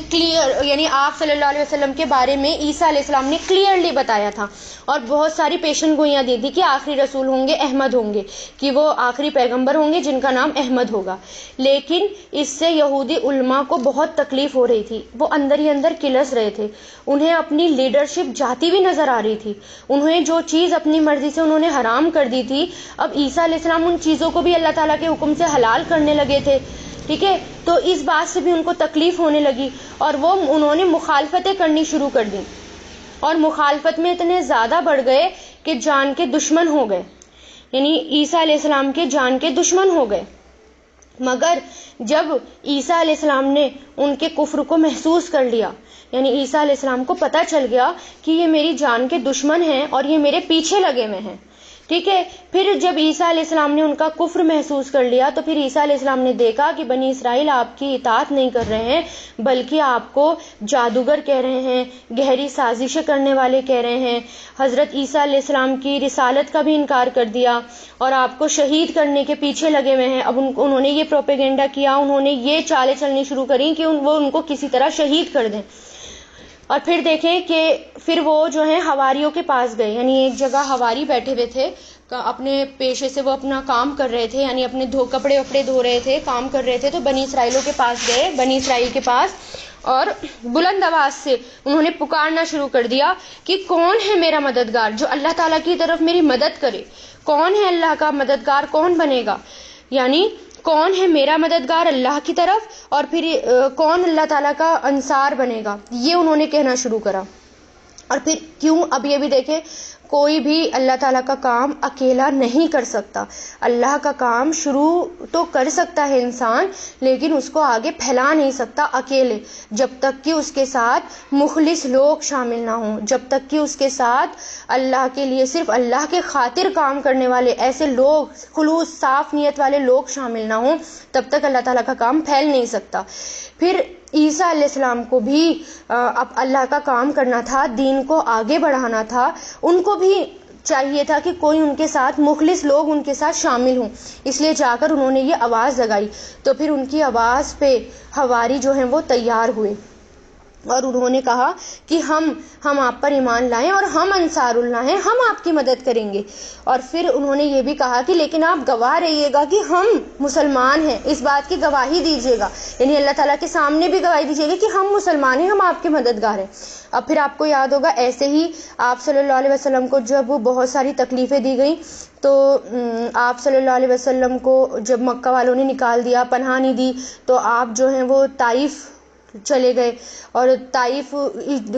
یعنی آپ صلی اللہ علیہ وسلم کے بارے میں عیسیٰ علیہ السلام نے کلیئرلی بتایا تھا، اور بہت ساری پیشن گوئیاں دی تھی کہ آخری رسول ہوں گے احمد ہوں گے، کہ وہ آخری پیغمبر ہوں گے جن کا نام احمد ہوگا، لیکن اس سے یہودی علماء کو بہت تکلیف ہو رہی تھی، وہ اندر ہی اندر کلس رہے تھے، انہیں اپنی لیڈرشپ جاتی بھی نظر آ رہی تھی، انہیں جو چیز اپنی مرضی سے انہوں نے حرام کر دی تھی، اب عیسیٰ علیہ السلام ان چیزوں کو بھی اللہ تعالیٰ کے حکم سے حلال کرنے لگے تھے، ٹھیک ہے، تو اس بات سے بھی ان کو تکلیف ہونے لگی، اور انہوں نے مخالفتیں کرنی شروع کر دی، اور مخالفت میں اتنے زیادہ بڑھ گئے کہ جان کے دشمن ہو گئے، یعنی عیسیٰ علیہ السلام کے جان کے دشمن ہو گئے۔ مگر جب عیسیٰ علیہ السلام نے ان کے کفر کو محسوس کر لیا، یعنی عیسیٰ علیہ السلام کو پتہ چل گیا کہ یہ میری جان کے دشمن ہیں اور یہ میرے پیچھے لگے ہوئے ہیں، ٹھیک ہے، پھر جب عیسیٰ علیہ السلام نے ان کا کفر محسوس کر لیا تو پھر عیسیٰ علیہ السلام نے دیکھا کہ بنی اسرائیل آپ کی اطاعت نہیں کر رہے ہیں، بلکہ آپ کو جادوگر کہہ رہے ہیں، گہری سازشیں کرنے والے کہہ رہے ہیں، حضرت عیسیٰ علیہ السلام کی رسالت کا بھی انکار کر دیا، اور آپ کو شہید کرنے کے پیچھے لگے ہوئے ہیں۔ اب انہوں نے یہ پروپیگنڈا کیا، انہوں نے یہ چالیں چلنی شروع کری کہ وہ ان کو کسی طرح شہید کر دیں۔ اور پھر دیکھیں کہ پھر وہ جو ہیں حواریوں کے پاس گئے، یعنی ایک جگہ حواری بیٹھے ہوئے تھے، اپنے پیشے سے وہ اپنا کام کر رہے تھے، یعنی اپنے کپڑے وپڑے دھو رہے تھے، کام کر رہے تھے، تو بنی اسرائیلوں کے پاس گئے، بنی اسرائیل کے پاس، اور بلند آواز سے انہوں نے پکارنا شروع کر دیا کہ کون ہے میرا مددگار جو اللہ تعالیٰ کی طرف میری مدد کرے، کون ہے اللہ کا مددگار، کون بنے گا، یعنی کون ہے میرا مددگار اللہ کی طرف، اور پھر کون اللہ تعالیٰ کا انصار بنے گا، یہ انہوں نے کہنا شروع کرا۔ اور پھر کیوں، اب یہ بھی دیکھیں، کوئی بھی اللہ تعالیٰ کا کام اکیلا نہیں کر سکتا، اللہ کا کام شروع تو کر سکتا ہے انسان، لیکن اس کو آگے پھیلا نہیں سکتا اکیلے، جب تک کہ اس کے ساتھ مخلص لوگ شامل نہ ہوں، جب تک کہ اس کے ساتھ اللہ کے لیے صرف اللہ کے خاطر کام کرنے والے ایسے لوگ، خلوص صاف نیت والے لوگ شامل نہ ہوں، تب تک اللہ تعالیٰ کا کام پھیل نہیں سکتا۔ پھر عیسیٰ علیہ السلام کو بھی اب اللہ کا کام کرنا تھا، دین کو آگے بڑھانا تھا، ان کو بھی چاہیے تھا کہ کوئی ان کے ساتھ مخلص لوگ ان کے ساتھ شامل ہوں، اس لیے جا کر انہوں نے یہ آواز لگائی، تو پھر ان کی آواز پہ حواری جو ہیں وہ تیار ہوئے، اور انہوں نے کہا کہ ہم آپ پر ایمان لائیں اور ہم انصار اللہ ہیں، ہم آپ کی مدد کریں گے۔ اور پھر انہوں نے یہ بھی کہا کہ لیکن آپ گواہ رہیے گا کہ ہم مسلمان ہیں، اس بات کی گواہی دیجیے گا، یعنی اللہ تعالیٰ کے سامنے بھی گواہی دیجیے گا کہ ہم مسلمان ہیں، ہم آپ کے مددگار ہیں۔ اب پھر آپ کو یاد ہوگا ایسے ہی آپ صلی اللہ علیہ وسلم کو جب بہت ساری تکلیفیں دی گئیں تو آپ صلی اللہ علیہ وسلم کو جب مکہ والوں نے نکال دیا، پناہ نہیں دی، تو آپ جو ہیں وہ طائف چلے گئے، اور طائف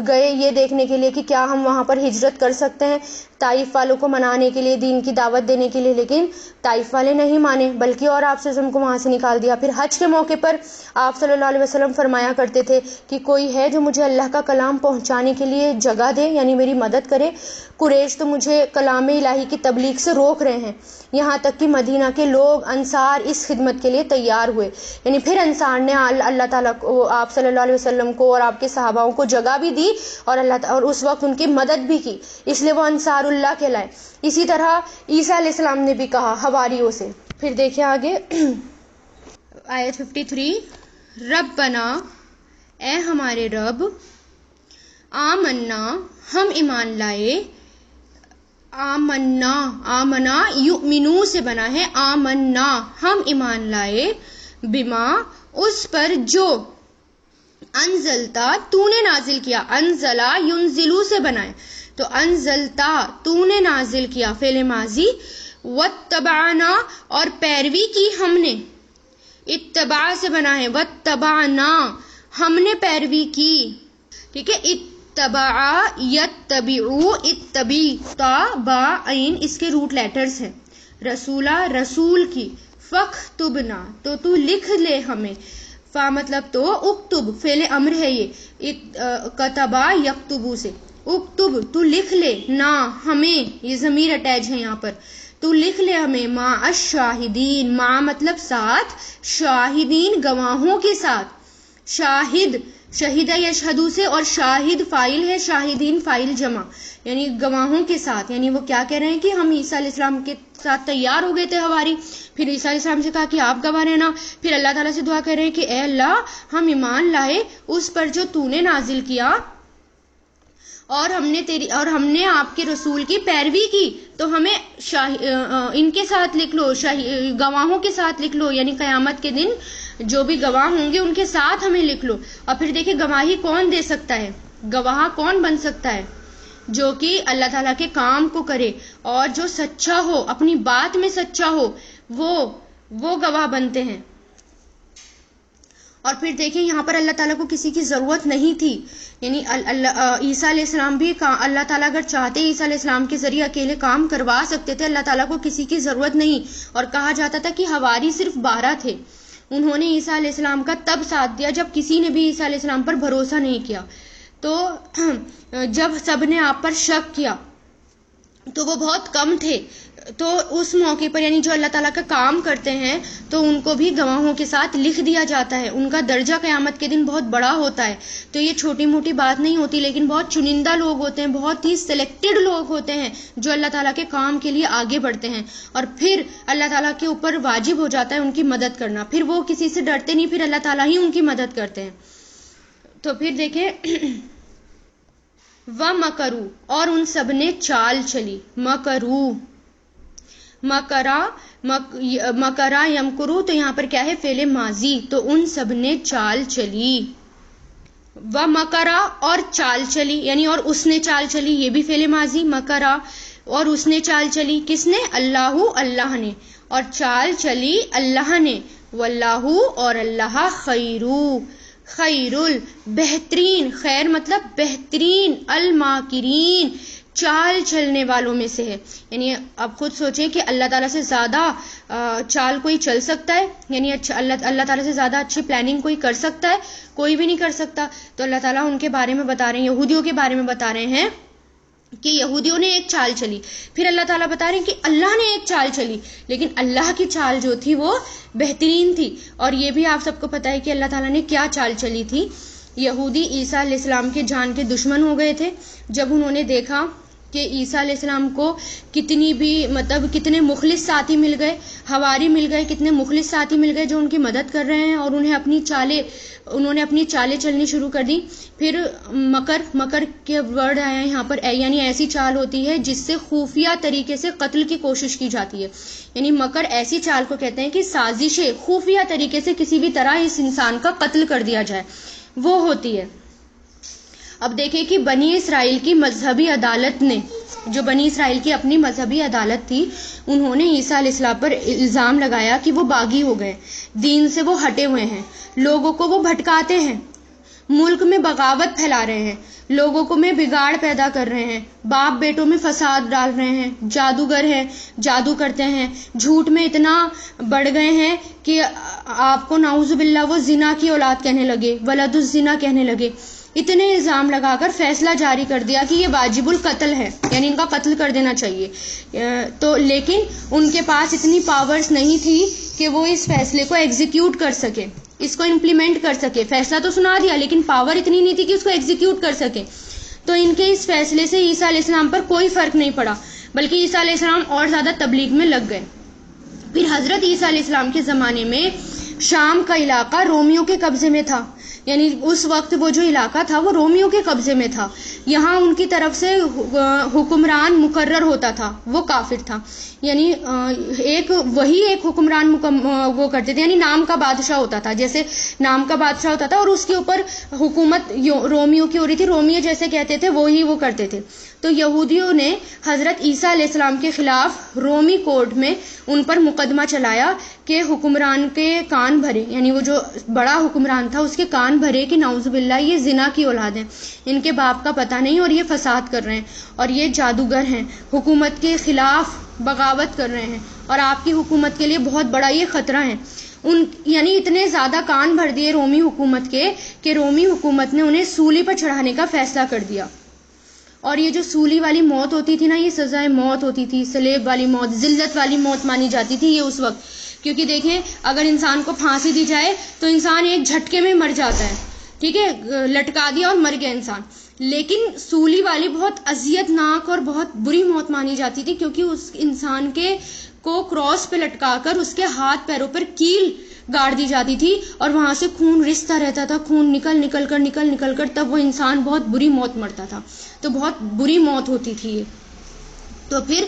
گئے یہ دیکھنے کے لیے کہ کیا ہم وہاں پر ہجرت کر سکتے ہیں، طائف والوں کو منانے کے لیے, دین کی دعوت دینے کے لیے, لیکن طائف والے نہیں مانے بلکہ اور آپ صلی اللہ علیہ وسلم کو وہاں سے نکال دیا. پھر حج کے موقع پر آپ صلی اللہ علیہ وسلم فرمایا کرتے تھے کہ کوئی ہے جو مجھے اللہ کا کلام پہنچانے کے لیے جگہ دے, یعنی میری مدد کرے. قریش تو مجھے کلام الہی کی تبلیغ سے روک رہے ہیں, یہاں تک کہ مدینہ کے لوگ انصار اس خدمت کے لیے تیار ہوئے. یعنی پھر انصار نے اللہ تعالیٰ کو, آپ صلی اللہ علیہ وسلم کو اور آپ کے صحاباؤں کو جگہ بھی دی اور اس وقت ان کی مدد بھی کی, اس لیے وہ انصار اللہ کہلائے. اسی طرح عیسیٰ علیہ السلام نے بھی کہا حواریوں سے. پھر دیکھیں آگے آیت 53, ربنا اے ہمارے رب, آمنا ہم ایمان لائے, آمنا یؤمنو سے بنا ہے, آمنا ہم ایمان لائے, بما اس پر جو, انزلتا تو نے نازل کیا, انزلا ینزلو سے بنا ہے تو انزلتا تو نے نازل کیا فعل ماضی, واتبعنا اور پیروی کی ہم نے, اتباع سے بنا ہے, واتبعنا ہم نے پیروی کی. ٹھیک ہے, اتبع یتبعو, اتبی تا با عین اس کے روٹ لیٹرز ہیں. رسولہ رسول کی, فاکتبنا تو لکھ لے ہمیں, فا مطلب تو, اکتب فعل امر ہے یہ, کتبا یکتبو سے, اکتب تو لکھ لے, نا ہمیں, یہ ضمیر اٹیچ ہے یہاں پر, تو لکھ لے ہمیں, ما الشاہدین, ما مطلب ساتھ, شاہدین گواہوں کے ساتھ. شاہد شہیدہ یشہدو سے اور شاہد فاعل ہے, شاہدین فاعل جمع, یعنی گواہوں کے ساتھ. یعنی وہ کیا کہہ رہے ہیں کہ ہم عیسیٰ علیہ السلام کے ساتھ تیار ہو گئے تھے حواری, پھر عیسیٰ علیہ السلام سے کہا کہ آپ گواہ رہنا, پھر اللہ تعالیٰ سے دعا کر رہے ہیں کہ اے اللہ ہم ایمان لائے اس پر جو تو نے نازل کیا, اور ہم نے آپ کے رسول کی پیروی کی, تو ہمیں ان کے ساتھ لکھ لو, گواہوں کے ساتھ لکھ لو, یعنی قیامت کے دن جو بھی گواہ ہوں گے ان کے ساتھ ہمیں لکھ لو. اور پھر دیکھیں گواہی کون دے سکتا ہے, گواہ کون بن سکتا ہے, جو کہ اللہ تعالیٰ کے کام کو کرے اور جو سچا ہو, اپنی بات میں سچا ہو, وہ گواہ بنتے ہیں. اور پھر دیکھیں یہاں پر اللہ تعالیٰ کو کسی کی ضرورت نہیں تھی, یعنی عیسیٰ علیہ السلام بھی اللہ تعالیٰ اگر چاہتے عیسیٰ علیہ السلام کے ذریعے اکیلے کام کروا سکتے تھے, اللہ تعالیٰ کو کسی کی ضرورت نہیں. اور کہا جاتا تھا کہ حواری صرف 12 تھے, انہوں نے عیسیٰ علیہ السلام کا تب ساتھ دیا جب کسی نے بھی عیسیٰ علیہ السلام پر بھروسہ نہیں کیا. تو جب سب نے آپ پر شک کیا تو وہ بہت کم تھے, تو اس موقع پر یعنی جو اللہ تعالیٰ کا کام کرتے ہیں تو ان کو بھی گواہوں کے ساتھ لکھ دیا جاتا ہے, ان کا درجہ قیامت کے دن بہت بڑا ہوتا ہے. تو یہ چھوٹی موٹی بات نہیں ہوتی, لیکن بہت چنندہ لوگ ہوتے ہیں, بہت ہی سلیکٹڈ لوگ ہوتے ہیں جو اللہ تعالیٰ کے کام کے لیے آگے بڑھتے ہیں, اور پھر اللہ تعالیٰ کے اوپر واجب ہو جاتا ہے ان کی مدد کرنا. پھر وہ کسی سے ڈرتے نہیں, پھر اللہ تعالیٰ ہی ان کی مدد کرتے ہیں. تو پھر دیکھیں وَمَكَرُوا, اور ان سب نے چال چلی, مکرو, مکرا یمکرو, تو یہاں پر کیا ہے فعل ماضی, تو ان سب نے چال چلی. وَمَكَرَ اور چال چلی, یعنی اور اس نے چال چلی, یہ بھی فعل ماضی, مکرا اور اس نے چال چلی, کس نے, اللہ نے, اور چال چلی اللہ نے, واللہ اور اللہ خیر بہترین, خیر مطلب بہترین, الماکرین چال چلنے والوں میں سے ہے. یعنی اب خود سوچیں کہ اللہ تعالیٰ سے زیادہ چال کوئی چل سکتا ہے, یعنی اللہ تعالیٰ سے زیادہ اچھی پلاننگ کوئی کر سکتا ہے, کوئی بھی نہیں کر سکتا. تو اللہ تعالیٰ ان کے بارے میں بتا رہے ہیں, یہودیوں کے بارے میں بتا رہے ہیں کہ یہودیوں نے ایک چال چلی. پھر اللہ تعالیٰ بتا رہے ہیں کہ اللہ نے ایک چال چلی, لیکن اللہ کی چال جو تھی وہ بہترین تھی. اور یہ بھی آپ سب کو پتا ہے کہ اللہ تعالیٰ نے کیا چال چلی تھی. یہودی عیسیٰ علیہ السلام کے جان کے دشمن ہو گئے تھے جب انہوں نے دیکھا کہ عیسیٰ علیہ السلام کو کتنے مخلص ساتھی مل گئے, حواری مل گئے, کتنے مخلص ساتھی مل گئے جو ان کی مدد کر رہے ہیں, اور انہوں نے اپنی چالیں چلنی شروع کر دی. پھر مکر کے ورڈ آیا یہاں پر, یعنی ایسی چال ہوتی ہے جس سے خفیہ طریقے سے قتل کی کوشش کی جاتی ہے. یعنی مکر ایسی چال کو کہتے ہیں کہ سازشیں خفیہ طریقے سے کسی بھی طرح اس انسان کا قتل کر دیا جائے, وہ ہوتی ہے. اب دیکھیں کہ بنی اسرائیل کی مذہبی عدالت نے, جو بنی اسرائیل کی اپنی مذہبی عدالت تھی, انہوں نے عیسیٰ علیہ السلام پر الزام لگایا کہ وہ باغی ہو گئے, دین سے وہ ہٹے ہوئے ہیں, لوگوں کو وہ بھٹکاتے ہیں, ملک میں بغاوت پھیلا رہے ہیں، لوگوں کو میں بگاڑ پیدا کر رہے ہیں، باپ بیٹوں میں فساد ڈال رہے ہیں، جادوگر ہیں، جادو کرتے ہیں، جھوٹ میں اتنا بڑھ گئے ہیں کہ آپ کو نعوذ باللہ وہ زنا کی اولاد کہنے لگے، ولد الزنا کہنے لگے. اتنے الزام لگا کر فیصلہ جاری کر دیا کہ یہ واجب القتل ہے، یعنی ان کا قتل کر دینا چاہیے. تو لیکن ان کے پاس اتنی پاورز نہیں تھی کہ وہ اس فیصلے کو ایگزیکیوٹ کر سکے، اس کو امپلیمنٹ کر سکے. فیصلہ تو سنا دیا لیکن پاور اتنی نہیں تھی کہ اس کو ایگزیکیوٹ کر سکے. تو ان کے اس فیصلے سے عیسیٰ علیہ السلام پر کوئی فرق نہیں پڑا، بلکہ عیسیٰ علیہ السلام اور زیادہ تبلیغ میں لگ گئے. پھر حضرت عیسیٰ علیہ السلام کے زمانے میں شام کا علاقہ رومیوں کے قبضے میں تھا، یعنی اس وقت وہ جو علاقہ تھا وہ رومیوں کے قبضے میں تھا. یہاں ان کی طرف سے حکمران مقرر ہوتا تھا، وہ کافر تھا، یعنی ایک حکمران وہ کرتے تھے، یعنی نام کا بادشاہ ہوتا تھا. جیسے نام کا بادشاہ ہوتا تھا اور اس کے اوپر حکومت رومیوں کی ہو رہی تھی، رومیے جیسے کہتے تھے وہی وہ کرتے تھے. تو یہودیوں نے حضرت عیسیٰ علیہ السلام کے خلاف رومی کورٹ میں ان پر مقدمہ چلایا کہ حکمران کے کان بھرے، یعنی وہ جو بڑا حکمران تھا اس کے کان بھرے کہ نعوذ باللہ یہ زنا کی اولاد ہیں، ان کے باپ کا پتہ نہیں اور یہ فساد کر رہے ہیں اور یہ جادوگر ہیں، حکومت کے خلاف بغاوت کر رہے ہیں اور آپ کی حکومت کے لیے بہت بڑا یہ خطرہ ہے. یعنی اتنے زیادہ کان بھر دیے رومی حکومت کے کہ رومی حکومت نے انہیں سولی پر چڑھانے کا فیصلہ کر دیا. اور یہ جو سولی والی موت ہوتی تھی نا، یہ سزائے موت ہوتی تھی، سلیب والی موت، ذلت والی موت مانی جاتی تھی یہ اس وقت. کیونکہ دیکھیں اگر انسان کو پھانسی دی جائے تو انسان ایک جھٹکے میں مر جاتا ہے، ٹھیک ہے، لٹکا دیا اور مر گیا انسان. لیکن سولی والی بہت اذیت ناک اور بہت بری موت مانی جاتی تھی، کیونکہ اس انسان کو کراس پہ لٹکا کر اس کے ہاتھ پیروں پر کیل گاڑ دی جاتی تھی اور وہاں سے خون رستا رہتا تھا، خون نکل کر تب وہ انسان بہت بری موت مرتا تھا. تو بہت بری موت ہوتی تھی یہ. تو پھر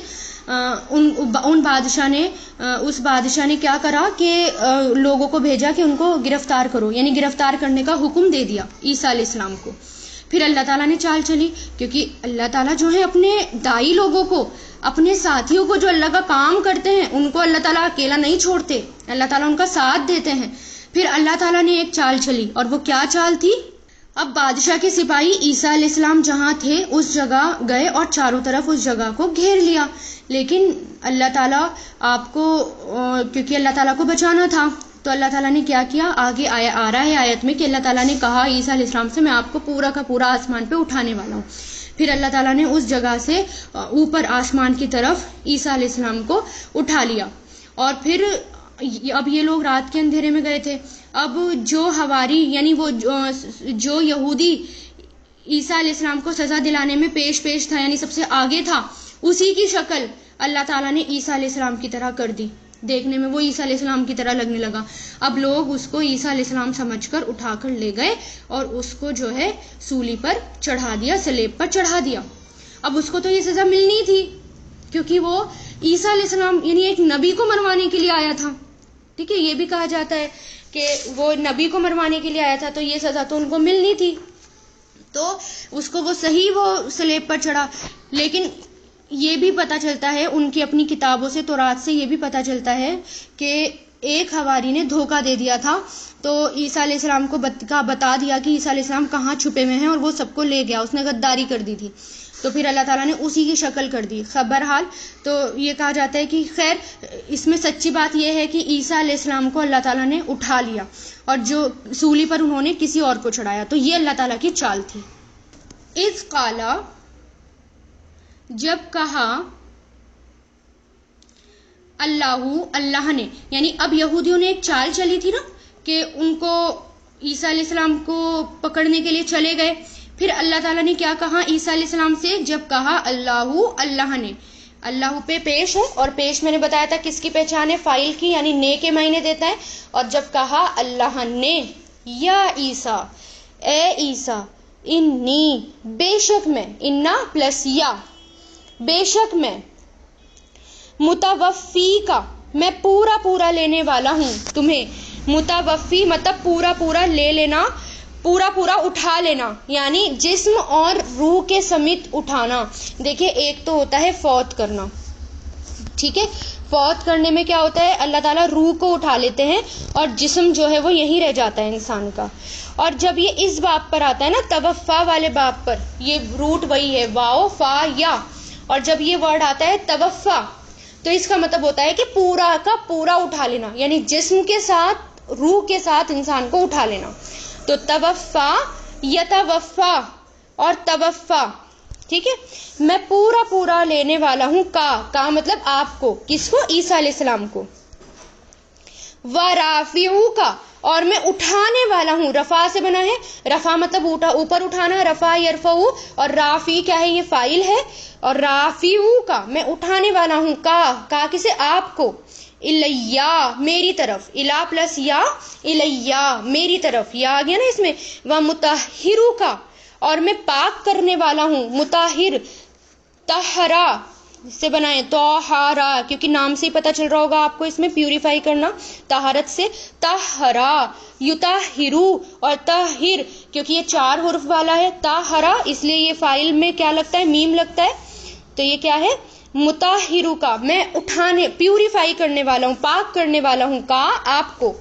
اس بادشاہ نے کیا کرا کہ لوگوں کو بھیجا کہ ان کو گرفتار کرو، یعنی گرفتار کرنے کا حکم دے دیا عیسیٰ علیہ السلام کو. پھر اللہ تعالیٰ نے چال چلی، کیونکہ اللہ تعالیٰ جو ہے اپنے دائی لوگوں کو، اپنے ساتھیوں کو جو اللہ کا کام کرتے ہیں ان کو اللہ تعالیٰ اکیلا نہیں چھوڑتے، اللہ تعالیٰ ان کا ساتھ دیتے ہیں. پھر اللہ تعالیٰ نے ایک چال چلی، اور وہ کیا چال تھی؟ اب بادشاہ کے سپاہی عیسیٰ علیہ السلام جہاں تھے اس جگہ گئے اور چاروں طرف اس جگہ کو گھیر لیا. لیکن اللہ تعالیٰ کیونکہ اللہ تعالیٰ کو بچانا تھا تو اللہ تعالیٰ نے کیا کیا، آگے آ رہا ہے آیت میں کہ اللہ تعالیٰ نے کہا عیسیٰ علیہ السلام سے میں آپ کو پورا کا پورا آسمان پہ اٹھانے والا ہوں. پھر اللہ تعالیٰ نے اس جگہ سے اوپر آسمان کی طرف عیسیٰ علیہ السلام کو اٹھا لیا. اور پھر اب یہ لوگ رات کے اندھیرے میں گئے تھے. اب جو حواری یعنی وہ جو یہودی عیسیٰ علیہ السلام کو سزا دلانے میں پیش تھا، یعنی سب سے آگے تھا، اسی کی شکل اللہ تعالیٰ نے عیسیٰ علیہ السلام کی طرح کر دی. دیکھنے میں وہ عیسیٰ علیہ السلام کی طرح لگنے لگا. اب لوگ اس کو عیسیٰ علیہ السلام سمجھ کر اٹھا کر لے گئے اور اس کو جو ہے سولی پر چڑھا دیا، سلیب پر چڑھا دیا. اب اس کو تو یہ سزا ملنی تھی کیونکہ وہ عیسیٰ علیہ السلام یعنی ایک نبی کو مروانے کے لیے آیا تھا. ٹھیک ہے، یہ بھی کہا جاتا ہے کہ وہ نبی کو مروانے کے لیے آیا تھا، تو یہ سزا تو ان کو ملنی تھی. تو اس کو وہ صحیح وہ سلیب پر چڑھا. لیکن یہ بھی پتہ چلتا ہے ان کی اپنی کتابوں سے، تورات سے یہ بھی پتہ چلتا ہے کہ ایک حواری نے دھوکہ دے دیا تھا. تو عیسیٰ علیہ السلام کو بتا دیا کہ عیسیٰ علیہ السلام کہاں چھپے ہوئے ہیں اور وہ سب کو لے گیا، اس نے غداری کر دی تھی. تو پھر اللہ تعالیٰ نے اسی کی شکل کر دی. بہرحال تو یہ کہا جاتا ہے کہ خیر اس میں سچی بات یہ ہے کہ عیسیٰ علیہ السلام کو اللہ تعالیٰ نے اٹھا لیا اور جو سولی پر انہوں نے کسی اور کو چڑھایا. تو یہ اللہ تعالیٰ کی چال تھی. اذ قالا، جب کہا، اللہ نے، یعنی اب یہودیوں نے ایک چال چلی تھی نا کہ ان کو عیسیٰ علیہ السلام کو پکڑنے کے لیے چلے گئے. پھر اللہ تعالیٰ نے کیا کہا عیسیٰ علیہ السلام سے؟ جب کہا اللہ نے، اللہ پہ پیش ہے، اور پیش میں نے بتایا تھا کس کی پہچان ہے؟ فاعل کی، یعنی نے کے معنی دیتا ہے. اور جب کہا اللہ نے، یا عیسیٰ، اے عیسیٰ، انی، بے شک میں، انا پلس یا، بے شک میں، متوفی کا، میں پورا لینے والا ہوں تمہیں. متوفی مطلب پورا لے لینا، پورا اٹھا لینا، یعنی جسم اور روح کے سمیت اٹھانا. دیکھیں ایک تو ہوتا ہے فوت کرنا، ٹھیک ہے، فوت کرنے میں کیا ہوتا ہے, اللہ تعالیٰ روح کو اٹھا لیتے ہیں اور جسم جو ہے وہ یہیں رہ جاتا ہے انسان کا. اور جب یہ اس باب پر آتا ہے نا, توفا والے باب پر, یہ روٹ وہی ہے واو فا یا, اور جب یہ ورڈ آتا ہے توفا تو اس کا مطلب ہوتا ہے کہ پورا کا پورا اٹھا لینا, یعنی جسم کے ساتھ روح کے ساتھ انسان کو اٹھا لینا. تو توفا, یتوفا اور توفا, ٹھیک ہے. میں پورا پورا لینے والا ہوں, کا مطلب آپ کو, کس کو, عیسیٰ علیہ السلام کو. ورافعو کا, اور میں اٹھانے والا ہوں, رفع سے بنا ہے, رفع مطلب اوپر اٹھانا, رفع یرفعو, اور رافی کیا ہے, یہ فاعل ہے, اور رافعو کا میں اٹھانے والا ہوں, کا کسے, آپ کو, الیہ میری طرف, الا پلس یا, الیہ میری طرف, یا آ گیا نا اس میں, ومطہرو کا, اور میں پاک کرنے والا ہوں, مطہر, طہرا سے بنائیں, طہارا, کیونکہ نام سے ہی پتہ چل رہا ہوگا آپ کو اس میں پیوریفائی کرنا, طہارت سے, طہرا, یطہرو, اور طہر کیونکہ یہ 4 حرف والا ہے, طہرا اس لیے یہ فاعل میں کیا لگتا ہے, میم لگتا ہے, تو یہ کیا ہے, مطہرو کا, میں اٹھانے, پیوریفائی کرنے والا ہوں, پاک کرنے والا ہوں, کا آپ کو.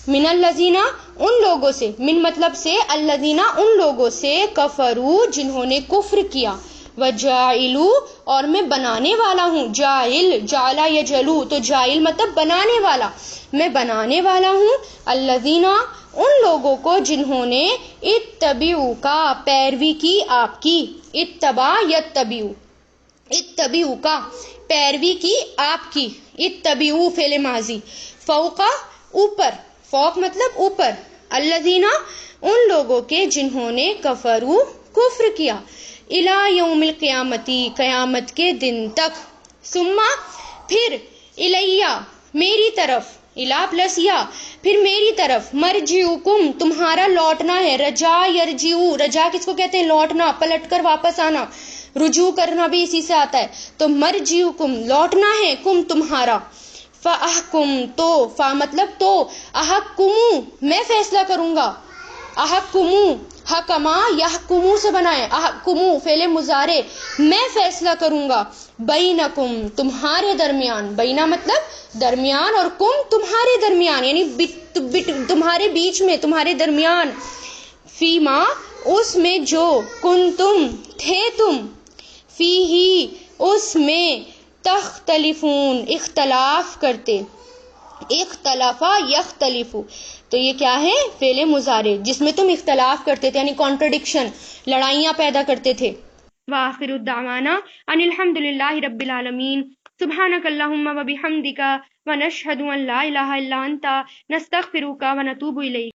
من الذین, ان لوگوں سے, من مطلب سے, الذین ان لوگوں سے, کفرو جنہوں نے کفر کیا, وجاعلو اور میں بنانے والا ہوں, جاعل, جعلا یجلو, تو جاعل مطلب بنانے والا, میں بنانے والا ہوں, الذین ان لوگوں کو جنہوں نے اتبعو کا پیروی کی آپ کی, اتبع یتبعو, اتبعو کا پیروی کی آپ کی, اتبعو فعل ماضی, فوقا اوپر, فوق مطلب اوپر, الذین ان لوگوں کے جنہوں نے کفرو کفر کیا, الی یوم القیامتی قیامت کے دن تک, ثم پھر, الیہ میری طرف, الا پلس یا, پھر میری طرف, مرجعکم تمہارا لوٹنا ہے, رجا یرجعو, رجا کس کو کہتے ہیں, لوٹنا, پلٹ کر واپس آنا, رجوع کرنا بھی اسی سے آتا ہے, تو مرجعکم لوٹنا ہے, کم تمہارا, فاحکم تو, فا مطلب تو, احکمو میں فیصلہ کروں گا, احکمو, حکما یحکمو سے بنائے, احکمو فعل مضارع, میں فیصلہ کروں گا, بینکم تمہارے درمیان, بینا مطلب درمیان, اور کم تمہارے درمیان, یعنی تمہارے بیچ میں, تمہارے درمیان, فیما اس میں جو, کنتم تھے تم, فی ہی اس میں, تختلفون اختلاف کرتے, اختلافا یختلفو, تو یہ کیا ہے, فعل مضارع جس میں تم اختلاف کرتے تھے, یعنی کانٹرڈکشن, لڑائیاں پیدا کرتے تھے. وآخر الدعوانا ان الحمد للہ رب العالمین, سبحانک اللہم و بحمدک, ونشہد ان لا الہ الا انت, نستغفرک و نتوب الیک.